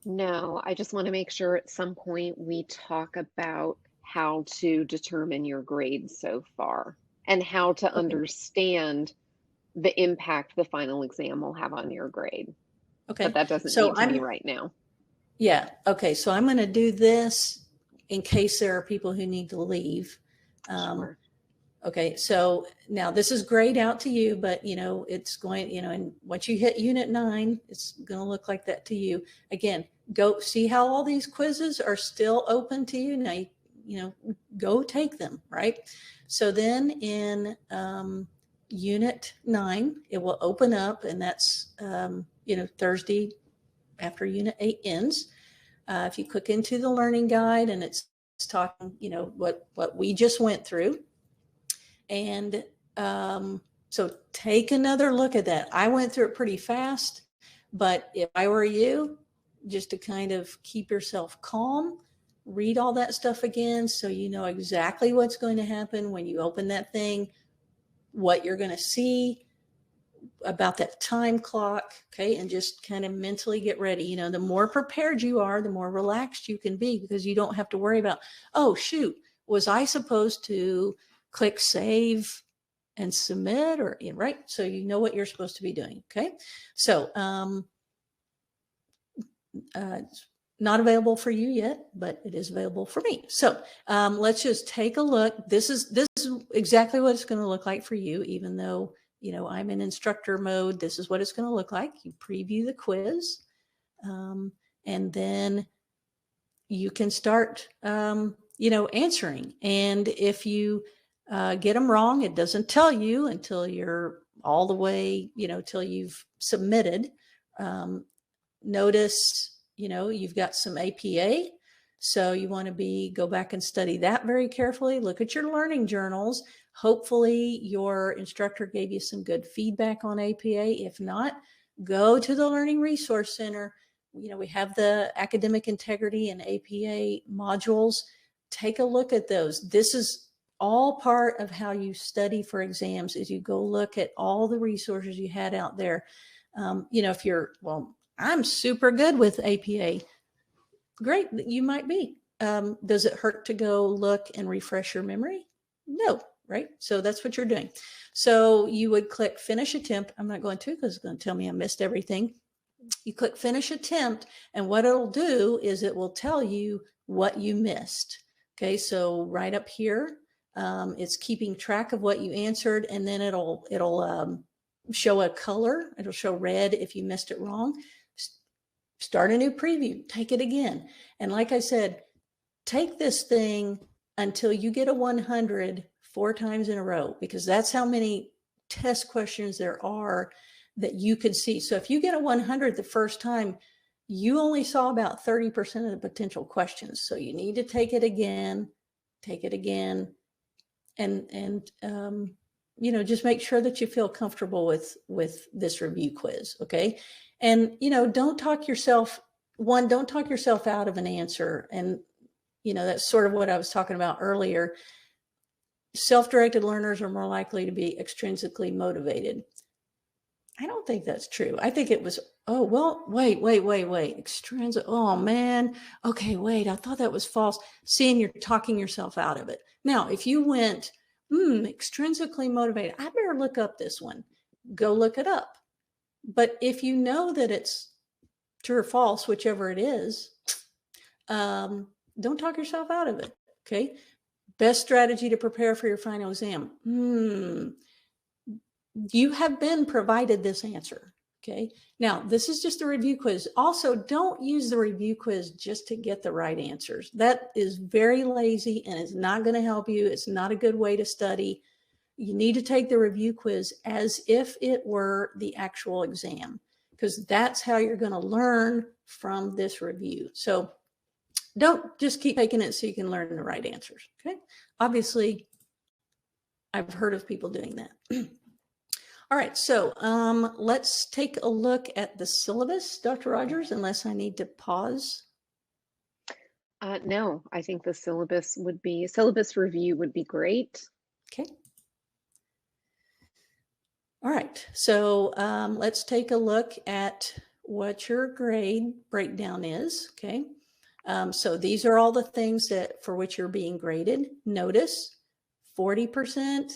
No, I just want to make sure at some point we talk about how to determine your grades so far and how to Okay. understand the impact the final exam will have on your grade. Okay. But that doesn't So need to be right now. yeah. Okay. So I'm going to do this in case there are people who need to leave. Sure. Okay. So now this is grayed out to you, but you know, it's going, you know, and once you hit unit 9, it's going to look like that to you. Again, go see how all these quizzes are still open to you. Now, you know, go take them, right? So then in unit 9, it will open up, and that's, you know, Thursday after unit 8 ends. If you click into the learning guide, and it's talking, you know, what we just went through. And so take another look at that. I went through it pretty fast, but if I were you, just to kind of keep yourself calm, read all that stuff again so you know exactly what's going to happen when you open that thing, what you're going to see about that time clock, okay, and just kind of mentally get ready. You know, the more prepared you are, the more relaxed you can be, because you don't have to worry about, oh, shoot, was I supposed to click save and submit, or right? So you know what you're supposed to be doing. Okay. So it's not available for you yet, but it is available for me. So let's just take a look. This is exactly what it's going to look like for you, even though, you know, I'm in instructor mode. This is what it's going to look like. You preview the quiz, and then you can start, you know, answering. And if you get them wrong, it doesn't tell you until you're all the way, you know, till you've submitted. Notice, you know, you've got some APA. So you want to go back and study that very carefully. Look at your learning journals. Hopefully your instructor gave you some good feedback on APA. If not, go to the Learning Resource Center. You know, we have the academic integrity and APA modules. Take a look at those. This is all part of how you study for exams, is you go look at all the resources you had out there. You know, if you're, well, I'm super good with APA. Great, you might be. Does it hurt to go look and refresh your memory? No, right? So that's what you're doing. So you would click finish attempt. I'm not going to, because it's going to tell me I missed everything. You click finish attempt, and what it'll do is it will tell you what you missed. Okay, so right up here, it's keeping track of what you answered, and then it'll show a color. It'll show red if you missed it wrong. Start a new preview, take it again. And like I said, take this thing until you get a 100 4 times in a row, because that's how many test questions there are that you can see. So if you get a 100 the first time, you only saw about 30% of the potential questions. So you need to take it again, and you know, just make sure that you feel comfortable with this review quiz. Okay. And, you know, don't talk yourself out of an answer. And, you know, that's sort of what I was talking about earlier. Self-directed learners are more likely to be extrinsically motivated. I don't think that's true. I think it was, oh, well, wait. Extrinsic. Oh, man. Okay, wait, I thought that was false. Seeing you're talking yourself out of it. Now, if you went, extrinsically motivated, I better look up this one. Go look it up. But if you know that it's true or false, whichever it is, don't talk yourself out of it. Okay. Best strategy to prepare for your final exam. You have been provided this answer. Okay. Now, this is just a review quiz. Also, don't use the review quiz just to get the right answers. That is very lazy and it's not going to help you. It's not a good way to study. You need to take the review quiz as if it were the actual exam, because that's how you're going to learn from this review. So don't just keep taking it so you can learn the right answers. Okay. Obviously, I've heard of people doing that. All right, so let's take a look at the syllabus, Dr. Rogers, unless I need to pause. No, I think the syllabus review would be great. Okay. All right, so let's take a look at what your grade breakdown is. Okay, so these are all the things that for which you're being graded. Notice 40%,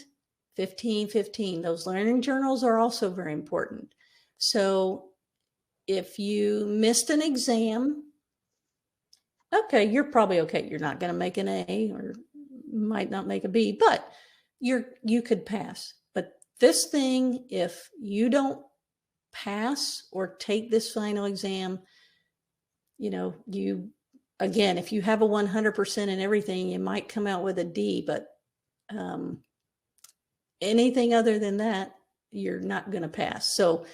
15, 15. Those learning journals are also very important. So if you missed an exam, okay, you're probably okay. You're not going to make an A or might not make a B, but you could pass. But this thing, if you don't pass or take this final exam, again, if you have a 100% in everything, you might come out with a D, but anything other than that, you're not going to pass. So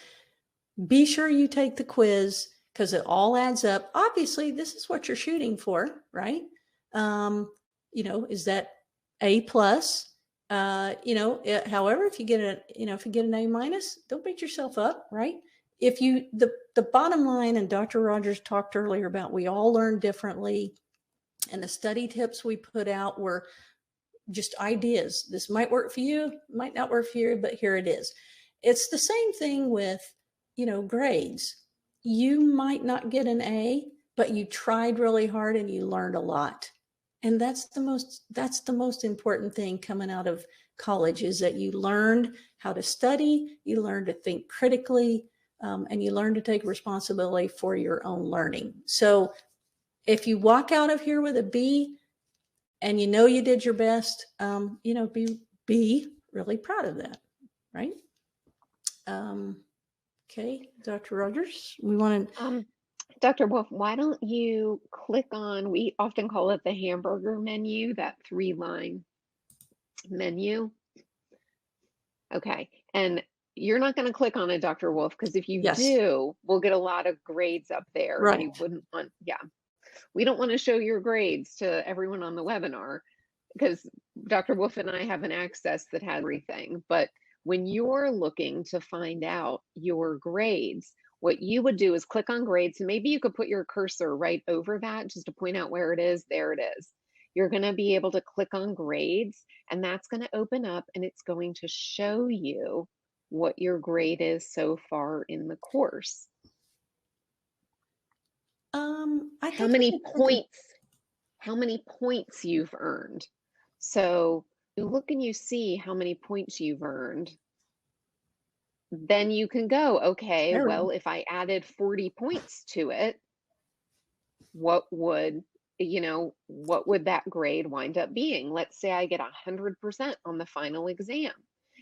be sure you take the quiz because it all adds up. Obviously, this is what you're shooting for, right? Is that A plus? However, if you get an A minus, don't beat yourself up, right? If the bottom line, and Dr. Rogers talked earlier about, we all learn differently, and the study tips we put out were just ideas. This might work for you, might not work for you, but here it is. It's the same thing with, grades. You might not get an A, but you tried really hard and you learned a lot. And that's the most important thing coming out of college, is that you learned how to study, you learned to think critically, and you learn to take responsibility for your own learning. So if you walk out of here with a B, and you did your best, be really proud of that, right? Okay, Dr. Rogers, we want to... Dr. Wolf, why don't you click on, we often call it the hamburger menu, that 3-line menu. Okay, and you're not going to click on it, Dr. Wolf, because if you do, we'll get a lot of grades up there. Right. And we wouldn't want, we don't want to show your grades to everyone on the webinar, because Dr. Wolf and I have an access that has everything. But when you're looking to find out your grades, what you would do is click on grades, and maybe you could put your cursor right over that just to point out where it is. There it is. You're going to be able to click on grades, and that's going to open up, and it's going to show you what your grade is so far in the course. How many points you've earned. So you look and you see how many points you've earned. Then you can go, okay, well, if I added 40 points to it, what would that grade wind up being? Let's say I get 100% on the final exam.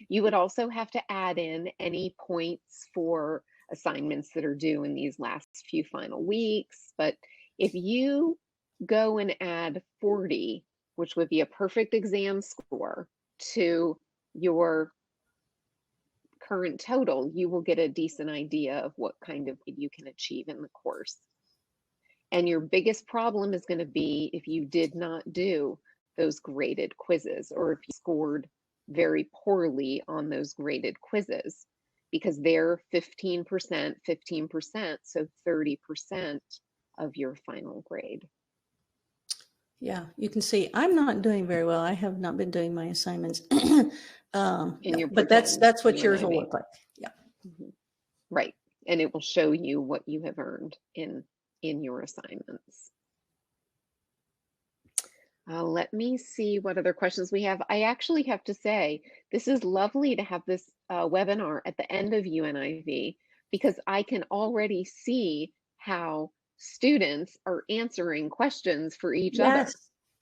You would also have to add in any points for assignments that are due in these last few final weeks. But if you go and add 40, which would be a perfect exam score, to your current total, you will get a decent idea of what kind of you can achieve in the course. And your biggest problem is going to be if you did not do those graded quizzes, or if you scored very poorly on those graded quizzes, because they're 15%, 15%, so 30% of your final grade. Yeah, you can see I'm not doing very well. I have not been doing my assignments. But that's what yours will look like. Yeah. Mm-hmm. Right. And it will show you what you have earned in your assignments. Let me see what other questions we have. I actually have to say, this is lovely to have this webinar at the end of UNIV, because I can already see how students are answering questions for each other.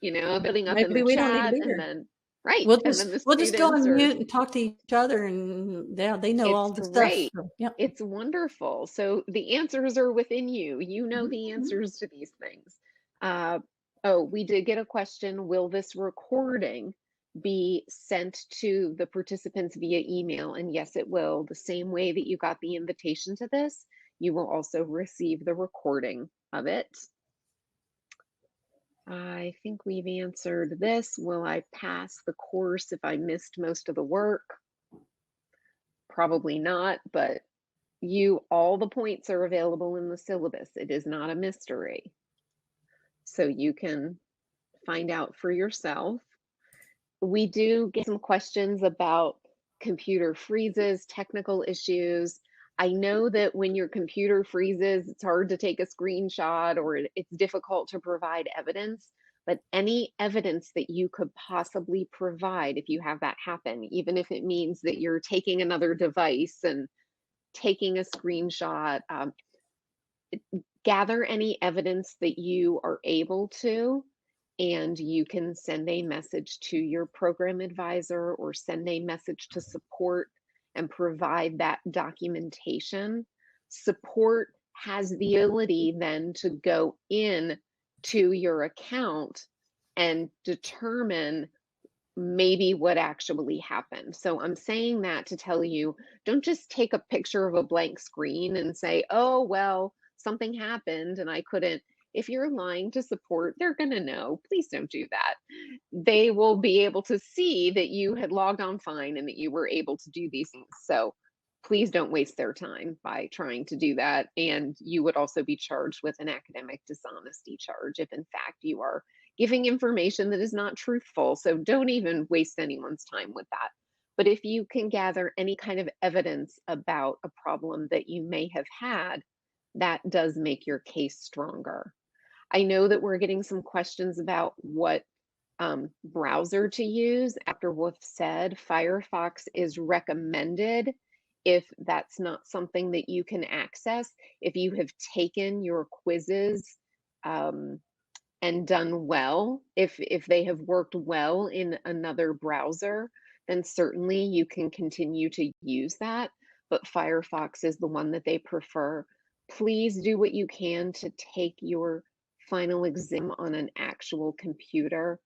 building up in Maybe the we don't need to chat, be and here. then right, We'll and then the just go students on are. mute and talk to each other, and they know It's all the stuff. great. So, yep. It's wonderful. So the answers are within you. You know the Mhm. answers to these things. Oh, we did get a question. Will this recording be sent to the participants via email? And yes, it will. The same way that you got the invitation to this, you will also receive the recording of it. I think we've answered this. Will I pass the course if I missed most of the work? Probably not, but all the points are available in the syllabus. It is not a mystery. So you can find out for yourself. We do get some questions about computer freezes, technical issues. I know that when your computer freezes, it's hard to take a screenshot or it's difficult to provide evidence, but any evidence that you could possibly provide if you have that happen, even if it means that you're taking another device and taking a screenshot, gather any evidence that you are able to, and you can send a message to your program advisor or send a message to support and provide that documentation. Support has the ability then to go in to your account and determine maybe what actually happened. So I'm saying that to tell you, don't just take a picture of a blank screen and say, oh, well, something happened and I couldn't. If you're lying to support, they're going to know. Please don't do that. They will be able to see that you had logged on fine and that you were able to do these things. So please don't waste their time by trying to do that. And you would also be charged with an academic dishonesty charge if in fact you are giving information that is not truthful. So don't even waste anyone's time with that. But if you can gather any kind of evidence about a problem that you may have had, that does make your case stronger. I know that we're getting some questions about what browser to use. Dr. Wolf said Firefox is recommended if that's not something that you can access. If you have taken your quizzes and done well, if they have worked well in another browser, then certainly you can continue to use that. But Firefox is the one that they prefer. Please do what you can to take your final exam on an actual computer.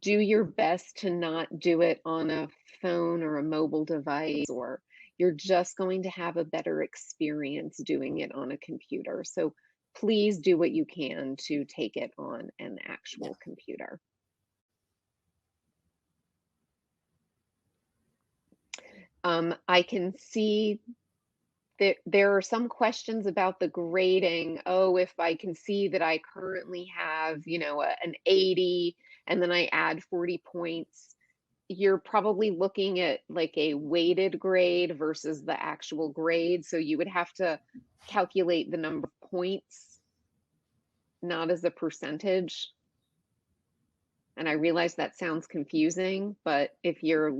Do your best to not do it on a phone or a mobile device, or you're just going to have a better experience doing it on a computer. So please do what you can to take it on an actual computer. I can see that there are some questions about the grading. Oh, if I can see that I currently have, an 80 and then I add 40 points, you're probably looking at like a weighted grade versus the actual grade. So you would have to calculate the number of points, not as a percentage. And I realize that sounds confusing, but if you're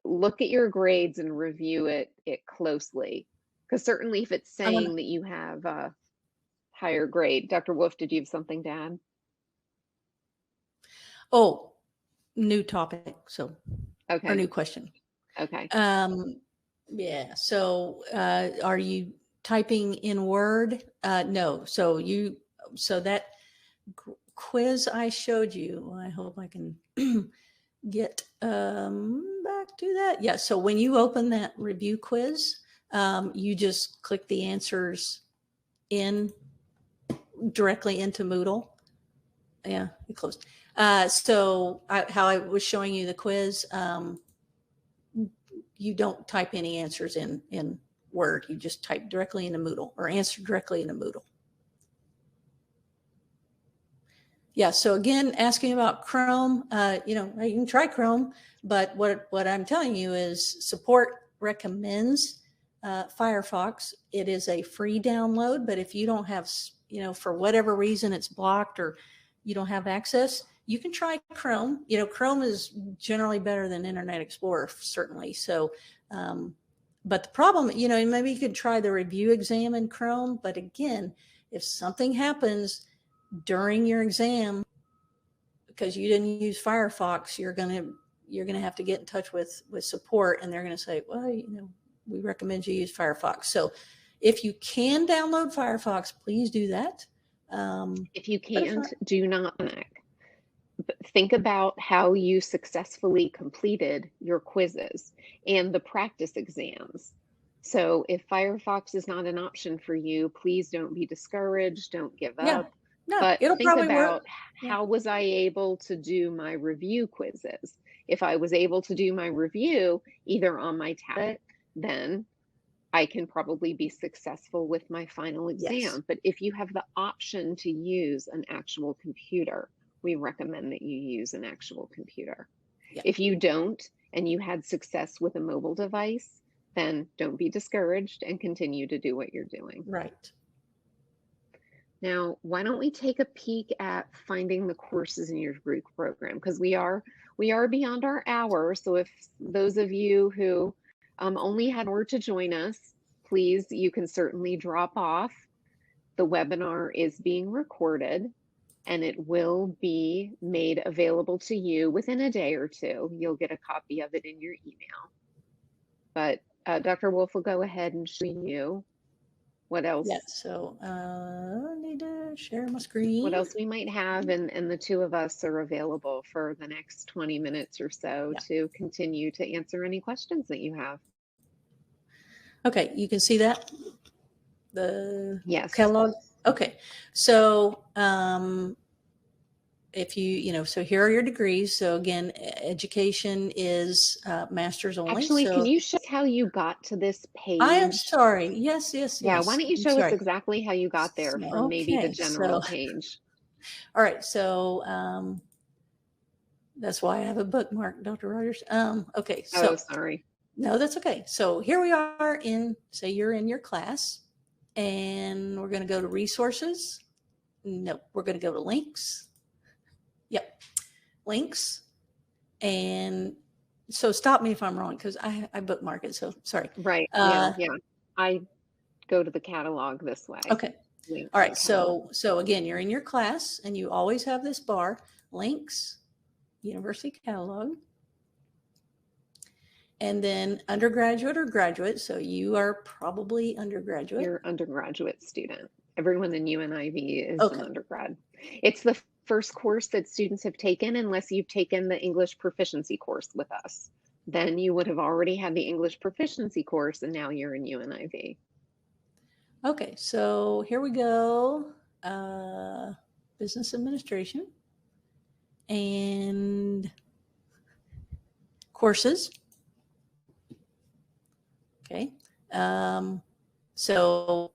look at your grades and review it closely. Because certainly if it's saying that you have a higher grade. Dr. Wolf, did you have something to add? Oh, new topic. So, okay. Or new question. Okay. Yeah. So, are you typing in Word? No. So that quiz I showed you, I hope I can get back to that. Yeah. So when you open that review quiz, you just click the answers directly into Moodle. Yeah, it closed. So how I was showing you the quiz, you don't type any answers in Word. You just type directly into Moodle or answer directly into Moodle. Yeah. So again, asking about Chrome, you can try Chrome, but what I'm telling you is support recommends Firefox. It is a free download, but if you don't have, for whatever reason it's blocked or you don't have access, you can try Chrome. Chrome is generally better than Internet Explorer, certainly. So, but the problem, maybe you could try the review exam in Chrome, but again, if something happens during your exam, because you didn't use Firefox, you're gonna have to get in touch with support, and they're gonna say, well, we recommend you use Firefox. So if you can download Firefox, please do that. If you can't, do not panic. Think about how you successfully completed your quizzes and the practice exams. So if Firefox is not an option for you, please don't be discouraged, don't give up. No, But it'll think probably about work. how was I able to do my review quizzes? If I was able to do my review either on my tablet, then I can probably be successful with my final exam. Yes. But if you have the option to use an actual computer, we recommend that you use an actual computer. Yeah. If you don't, and you had success with a mobile device, then don't be discouraged and continue to do what you're doing. Right. Now, why don't we take a peek at finding the courses in your Greek program? Because we are beyond our hour. So if those of you who only had an hour to join us, please, you can certainly drop off. The webinar is being recorded, and it will be made available to you within a day or two. You'll get a copy of it in your email. But Dr. Wolf will go ahead and show you what else. Yeah, so I need to share my screen. What else we might have, and the two of us are available for the next 20 minutes or so to continue to answer any questions that you have. Okay, you can see that? The Yes. catalog? Okay, so if so here are your degrees. So again, education is master's only. Actually, so can you show us how you got to this page? I am sorry. Yes. Yeah, why don't you show us exactly how you got there from maybe the general page? All right, so that's why I have a bookmark, Dr. Rogers. Okay, so sorry. No, that's okay. So here we are say you're in your class, and we're going to go to resources. No, we're going to go to links. Yep, links. And so stop me if I'm wrong, because I bookmark it. So sorry. Right. Yeah. I go to the catalog this way. Okay. All right. So again, you're in your class, and you always have this bar: links, university catalog, and then undergraduate or graduate. So you are probably undergraduate. You're an undergraduate student. Everyone in UNIV is an undergrad. It's the first course that students have taken, unless you've taken the English proficiency course with us. Then you would have already had the English proficiency course, and now you're in UNIV. Okay, so here we go. Business administration and courses. Okay, so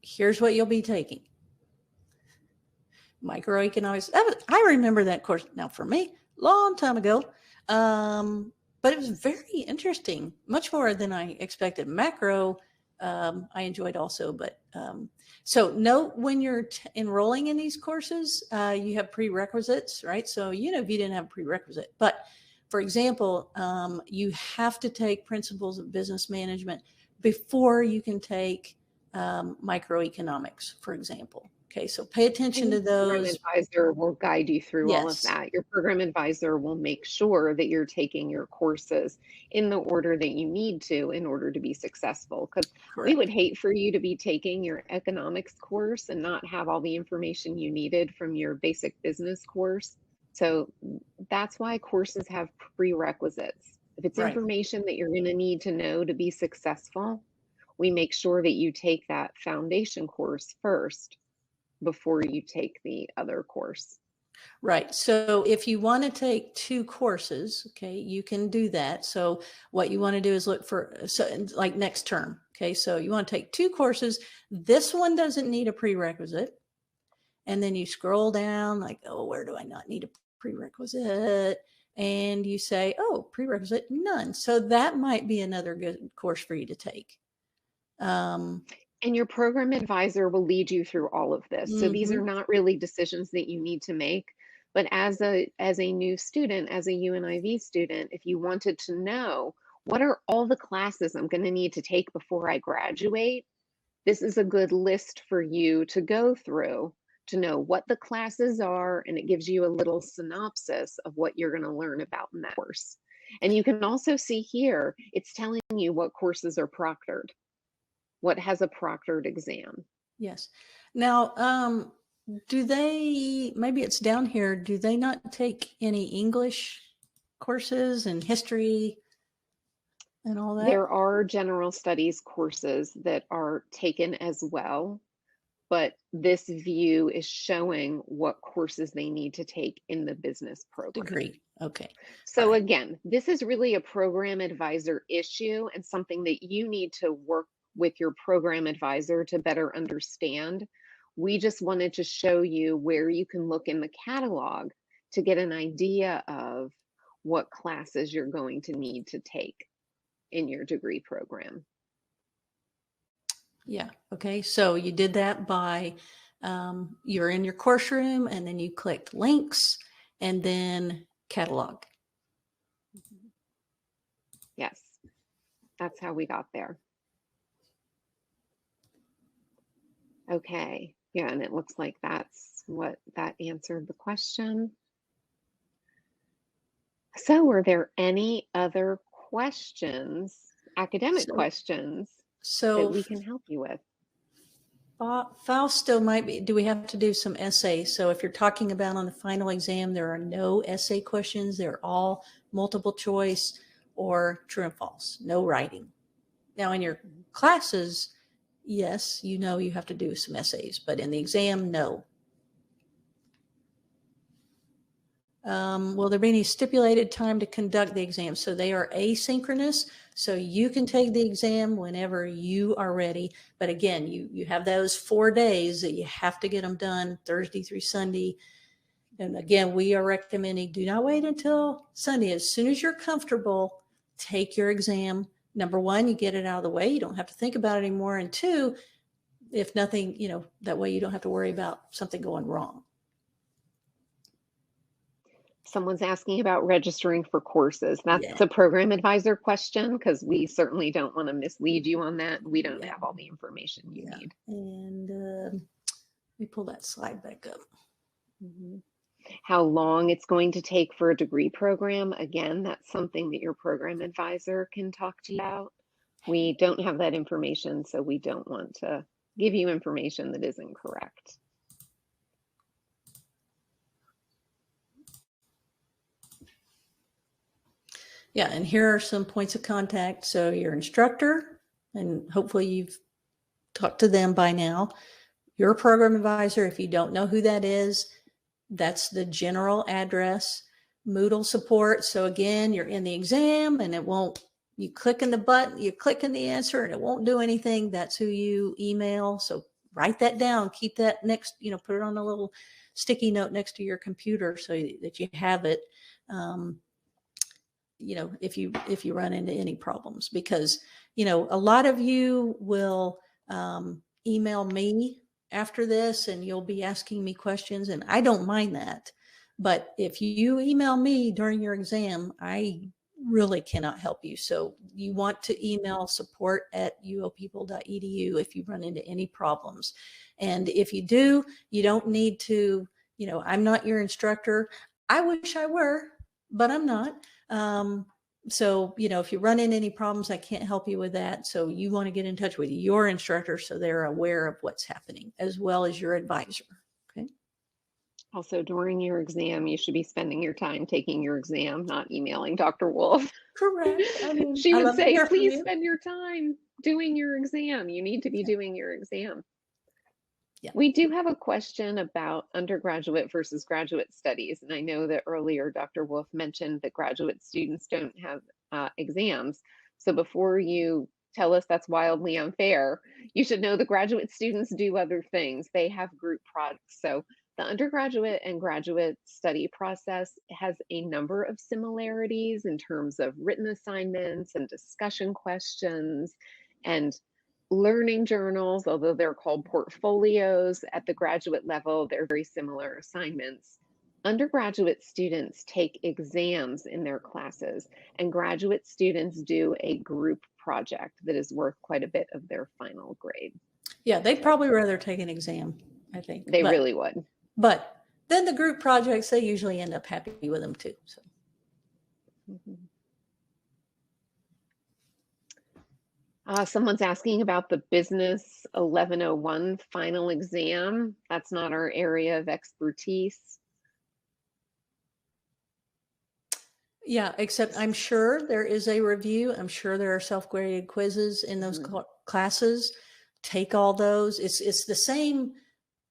here's what you'll be taking. Microeconomics. I remember that course now for me, long time ago. But it was very interesting, much more than I expected. Macro, I enjoyed also, but so note when you're enrolling in these courses, you have prerequisites, right? So if you didn't have a prerequisite, but for example, you have to take principles of business management before you can take microeconomics, for example. Okay, so pay attention to those. Your program advisor will guide you through all of that. Your program advisor will make sure that you're taking your courses in the order that you need to in order to be successful. Because we would hate for you to be taking your economics course and not have all the information you needed from your basic business course. So that's why courses have prerequisites. If it's information that you're going to need to know to be successful, we make sure that you take that foundation course first before you take the other course. Right. So if you want to take two courses, okay, you can do that. So what you want to do is look for, like next term. Okay. So you want to take two courses. This one doesn't need a prerequisite. And then you scroll down like, oh, where do I not need a prerequisite? And you say, oh, prerequisite, none. So that might be another good course for you to take. And your program advisor will lead you through all of this. So these are not really decisions that you need to make. But as a new student, as a UNIV student, if you wanted to know what are all the classes I'm going to need to take before I graduate, this is a good list for you to go through to know what the classes are, and it gives you a little synopsis of what you're going to learn about in that course. And you can also see here, it's telling you what courses are proctored, what has a proctored exam. Yes. Now, do they, maybe it's down here, do they not take any English courses and history and all that? There are general studies courses that are taken as well, but this view is showing what courses they need to take in the business program. Degree. Okay. So Right. again, this is really a program advisor issue and something that you need to work with your program advisor to better understand. We just wanted to show you where you can look in the catalog to get an idea of what classes you're going to need to take in your degree program. Yeah. Okay. So you did that by, you're in your course room and then you clicked links and then catalog. Yes, that's how we got there. Okay, yeah, and it looks like that's what that answered the question. So were there any other questions, academic questions that we can help you with? Fausto might be, do we have to do some essays? So if you're talking about on the final exam, there are no essay questions. They're all multiple choice or true and false, no writing. Now in your classes, yes, you know you have to do some essays, but in the exam, no. Will there be any stipulated time to conduct the exam? So they are asynchronous, so you can take the exam whenever you are ready. But again, you have those 4 days that you have to get them done, Thursday through Sunday. And again, we are recommending do not wait until Sunday. As soon as you're comfortable, take your exam. Number one, you get it out of the way. You don't have to think about it anymore. And two, if nothing, that way you don't have to worry about something going wrong. Someone's asking about registering for courses. That's a program advisor question because we certainly don't want to mislead you on that. We don't have all the information you need. And let me pull that slide back up. How long it's going to take for a degree program. Again, that's something that your program advisor can talk to you about. We don't have that information, so we don't want to give you information that isn't correct. Yeah, and here are some points of contact. So your instructor, and hopefully you've talked to them by now. Your program advisor, if you don't know who that is, that's the general address. Moodle support. So again, you're in the exam and it won't, you click in the button, you click in the answer and it won't do anything. That's who you email. So write that down, keep that next, put it on a little sticky note next to your computer so that you have it. If you run into any problems, because, a lot of you will email me after this and you'll be asking me questions and I don't mind that. But if you email me during your exam, I really cannot help you. So you want to email support@uopeople.edu if you run into any problems. And if you do, you don't need to, I'm not your instructor. I wish I were, but I'm not. So, if you run into any problems, I can't help you with that. So you want to get in touch with your instructor so they're aware of what's happening, as well as your advisor. Okay. Also, during your exam, you should be spending your time taking your exam, not emailing Dr. Wolf. Correct. She would say, please spend your time doing your exam. You need to be doing your exam. Yeah. We do have a question about undergraduate versus graduate studies. And I know that earlier Dr. Wolf mentioned that graduate students don't have exams. So before you tell us that's wildly unfair, you should know the graduate students do other things. They have group projects. So the undergraduate and graduate study process has a number of similarities in terms of written assignments and discussion questions and learning journals. Although they're called portfolios at the graduate level, they're very similar assignments. Undergraduate students take exams in their classes, and graduate students do a group project that is worth quite a bit of their final grade. Yeah, they'd probably rather take an exam. I think. They really would. But then the group projects, they usually end up happy with them too. So. Someone's asking about the Business 1101 final exam. That's not our area of expertise. Yeah, except I'm sure there is a review. I'm sure there are self-graded quizzes in those classes. Take all those. It's the same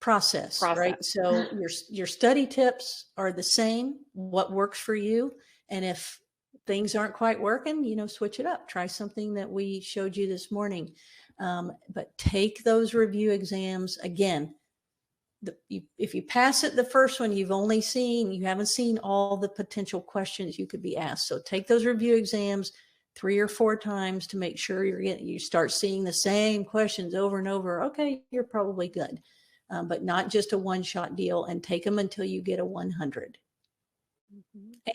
process, right? So your study tips are the same, what works for you. And if things aren't quite working, switch it up. Try something that we showed you this morning. But take those review exams again. If you pass it the first one, you haven't seen all the potential questions you could be asked. So take those review exams 3 or 4 times to make sure you start seeing the same questions over and over. Okay, you're probably good. But not just a one-shot deal, and take them until you get a 100.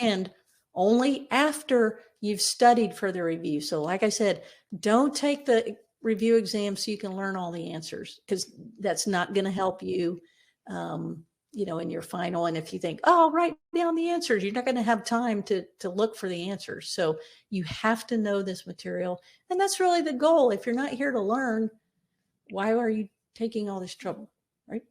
And only after you've studied for the review. So like I said, don't take the review exam so you can learn all the answers, because that's not going to help you, in your final. And if you think, oh, I'll write down the answers, you're not going to have time to look for the answers. So you have to know this material. And that's really the goal. If you're not here to learn, why are you taking all this trouble? Right?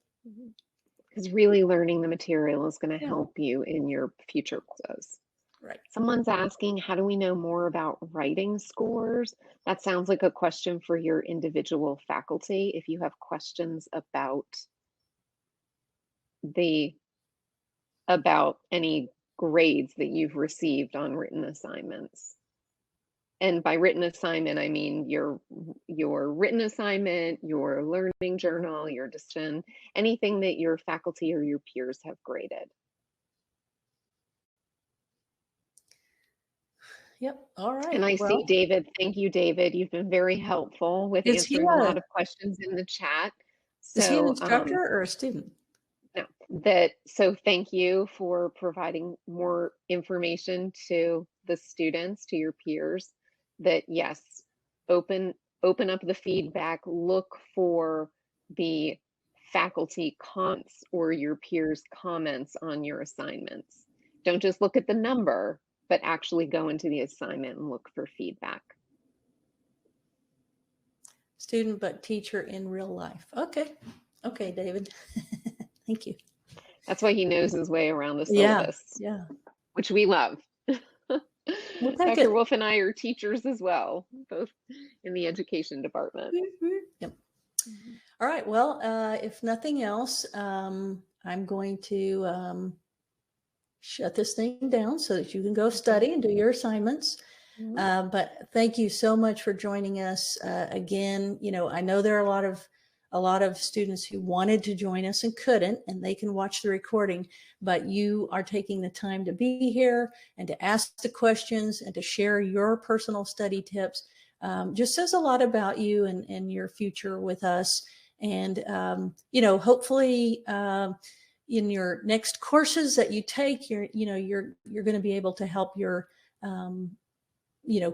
Because really learning the material is going to help you in your future quiz. Right. Someone's asking, how do we know more about writing scores? That sounds like a question for your individual faculty. If you have questions about any grades that you've received on written assignments. And by written assignment, I mean your written assignment, your learning journal, your discussion, anything that your faculty or your peers have graded. Yep. All right. And I see David. Thank you, David. You've been very helpful with answering a lot of questions in the chat. Is he an instructor or a student? No. So thank you for providing more information to the students, to your peers, that yes, open up the feedback, look for the faculty comments or your peers' comments on your assignments. Don't just look at the number, but actually go into the assignment and look for feedback. Student, but teacher in real life. Okay. Okay, David. Thank you. That's why he knows his way around the syllabus. Yeah. Which we love. Well, Dr. Wolf and I are teachers as well, both in the education department. Yep. All right. Well, if nothing else, I'm going to shut this thing down so that you can go study and do your assignments. But thank you so much for joining us again. I know there are a lot of students who wanted to join us and couldn't, and they can watch the recording, but you are taking the time to be here and to ask the questions and to share your personal study tips. Just says a lot about you and your future with us. And, hopefully in your next courses that you take, you're going to be able to help your,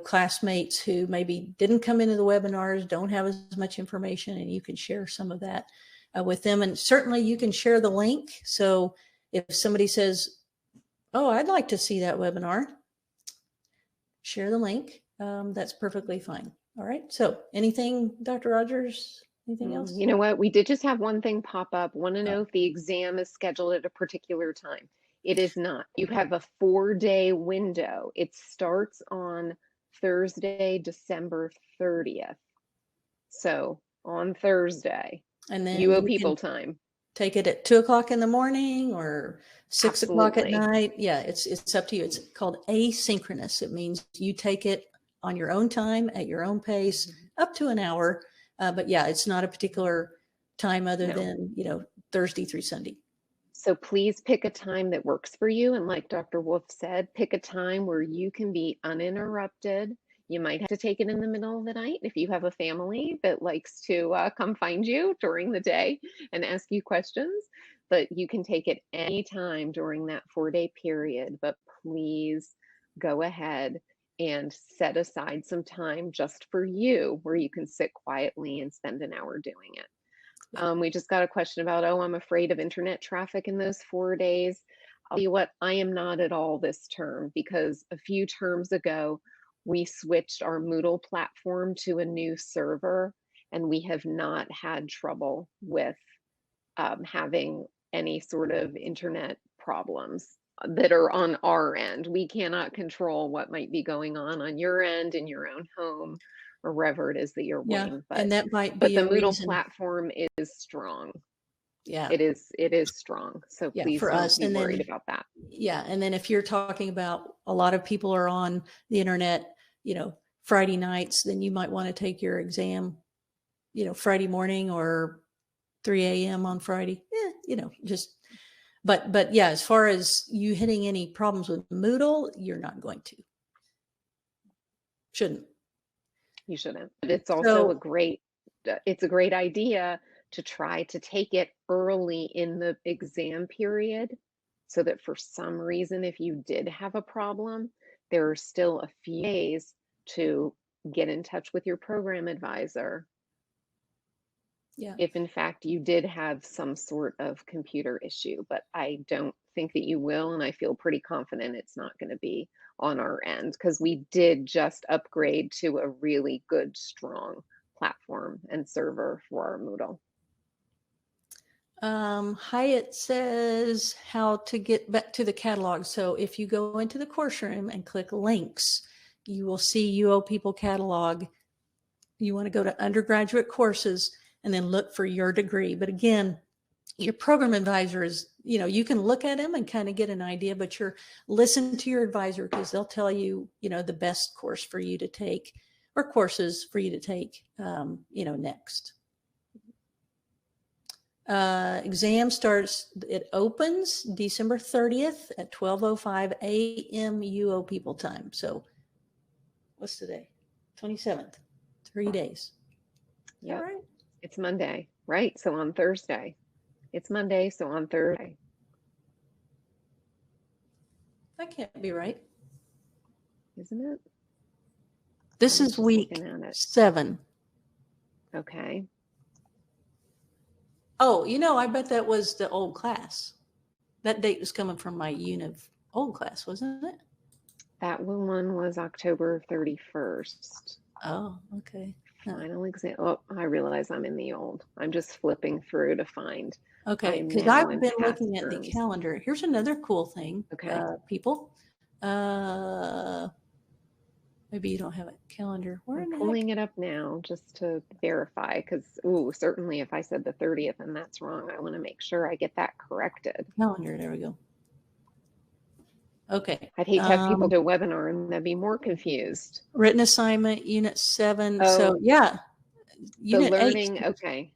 classmates who maybe didn't come into the webinars, don't have as much information, and you can share some of that with them. And certainly you can share the link. So if somebody says, oh, I'd like to see that webinar, share the link. That's perfectly fine. All right. So anything, Dr. Rogers, anything else? You know what? We did just have one thing pop up. Want to know if the exam is scheduled at a particular time. It is not. You have a 4-day window. It starts on Thursday, December 30th. So on Thursday, and then UoPeople time. Take it at 2 o'clock in the morning or 6 o'clock at night. Yeah, it's up to you. It's called asynchronous. It means you take it on your own time at your own pace, up to an hour. But yeah, it's not a particular time other than, Thursday through Sunday. So please pick a time that works for you. And like Dr. Wolf said, pick a time where you can be uninterrupted. You might have to take it in the middle of the night if you have a family that likes to come find you during the day and ask you questions. But you can take it anytime during that 4-day period. But please go ahead and set aside some time just for you where you can sit quietly and spend an hour doing it. We just got a question about, oh, I'm afraid of internet traffic in those 4 days. I'll tell you what, I am not at all this term, because a few terms ago, we switched our Moodle platform to a new server, and we have not had trouble with having any sort of internet problems that are on our end. We cannot control what might be going on your end in your own home or wherever it is that you're Yeah, working. and that might But be the a Moodle reason. platform is strong. Yeah, It is strong. So yeah, please for don't us. be And worried then, about that. yeah, and then if you're talking about a lot of people are on the internet, Friday nights, then you might want to take your exam, Friday morning or 3 a.m. on Friday. Just, but yeah, as far as you hitting any problems with Moodle, you're not going to. Shouldn't. You shouldn't. But it's also So it's a great idea to try to take it early in the exam period, so that for some reason, if you did have a problem, there are still a few days to get in touch with your program advisor yeah, if in fact you did have some sort of computer issue. But I don't think that you will, and I feel pretty confident it's not going to be on our end, because we did just upgrade to a really good, strong platform and server for our Moodle. Hyatt says how to get back to the catalog. So if you go into the course room and click links, you will see UoPeople catalog. You want to go to undergraduate courses and then look for your degree. But again, your program advisor is, you can look at them and kind of get an idea, but listen to your advisor, because they'll tell you, the best course for you to take or courses for you to take, next. Exam starts, it opens December 30th at 12:05 a.m. UoPeople time. So what's today? 27th, 3 days. Yeah, right? it's Monday, right? So on Thursday. It's Monday, so on Thursday. That can't be right. Isn't it? This is week 7. Okay. Oh, I bet that was the old class. That date was coming from my UNIV old class, wasn't it? That one was October 31st. Oh, okay. Final exam. Oh, I realize I'm in the old. I'm just flipping through to find. Okay, I'm because now I've in been past looking at the terms. calendar. Here's another cool thing, Okay. people. Maybe you don't have a calendar. Where I'm in the pulling heck? it up now just to verify, because, certainly if I said the 30th and that's wrong, I want to make sure I get that corrected. Calendar, there we go. Okay. I'd hate to have people do a webinar and they'd be more confused. Written assignment, Unit 7. Oh, So yeah, Unit the learning. 8. Okay.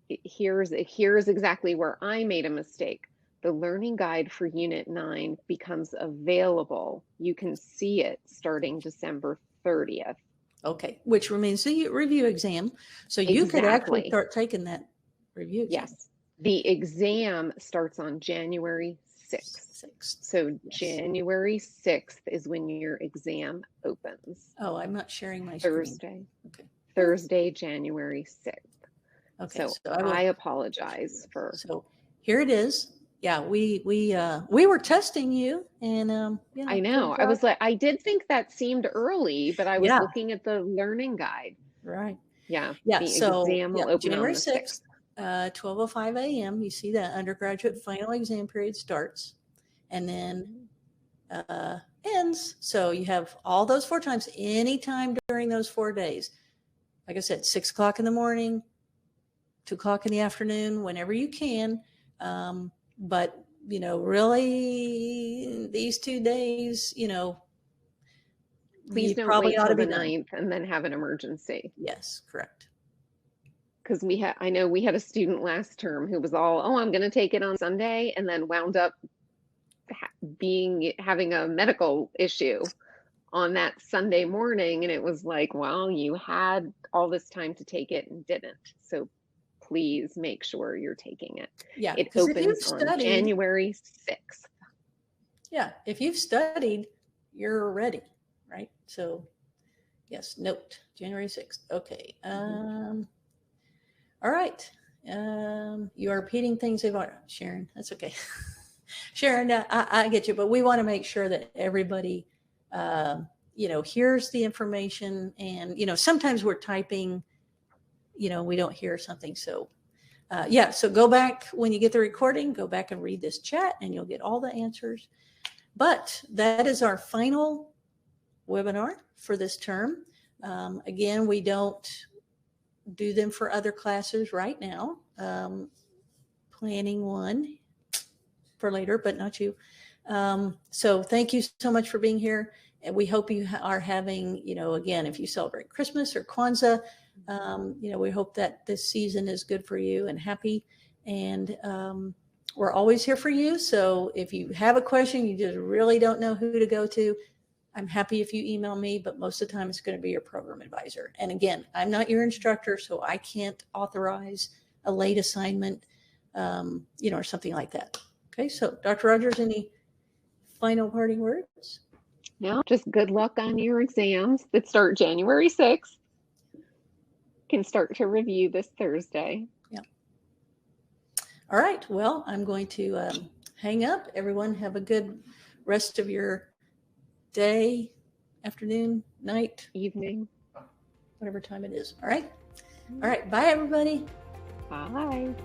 Here's exactly where I made a mistake. The learning guide for Unit 9 becomes available. You can see it starting December 30th. Okay, which remains the review exam. So you could actually start taking that review exam. Yes. The exam starts on January 6th. So yes. January 6th is when your exam opens. Oh, I'm not sharing my Thursday. screen. Okay. Thursday, January 6th. Okay. So I apologize for. So here it is. Yeah, we were testing you, and I know. I was like, I did think that seemed early, but I was looking at the learning guide. Right. Yeah. Yeah. The So exam will open January on the 6th. 12:05 a.m. You see that undergraduate final exam period starts, and then ends. So you have all those 4 times, anytime during those 4 days. Like I said, 6 o'clock in the morning, 2 o'clock in the afternoon, whenever you can. But, really these 2 days, please don't wait till the 9th and then have an emergency. Yes, correct. Because I know we had a student last term who was all, I'm going to take it on Sunday, and then wound up having a medical issue on that Sunday morning. And it was like, well, you had all this time to take it and didn't. So please make sure you're taking it. Yeah. It opens on January 6th. Yeah. If you've studied, you're ready. Right. So yes, note January 6th. Okay. All right. You are repeating things they've already, Sharon, that's okay. Sharon, I get you, but we want to make sure that everybody, hears the information. And, sometimes we're typing, we don't hear something. So, so go back when you get the recording, go back and read this chat and you'll get all the answers. But that is our final webinar for this term. Again, we don't do them for other classes right now. Planning one for later, but not you. So thank you so much for being here. And we hope you are having, again, if you celebrate Christmas or Kwanzaa, we hope that this season is good for you and happy. And we're always here for you. So if you have a question, you just really don't know who to go to, I'm happy if you email me, but most of the time it's going to be your program advisor. And again, I'm not your instructor, so I can't authorize a late assignment, or something like that. Okay, so Dr. Rogers, any final parting words? No, just good luck on your exams that start January 6th. Can start to review this Thursday. Yeah. All right, well, I'm going to hang up. Everyone have a good rest of your day, afternoon, night, evening, whatever time it is. All right. Bye, everybody. Bye.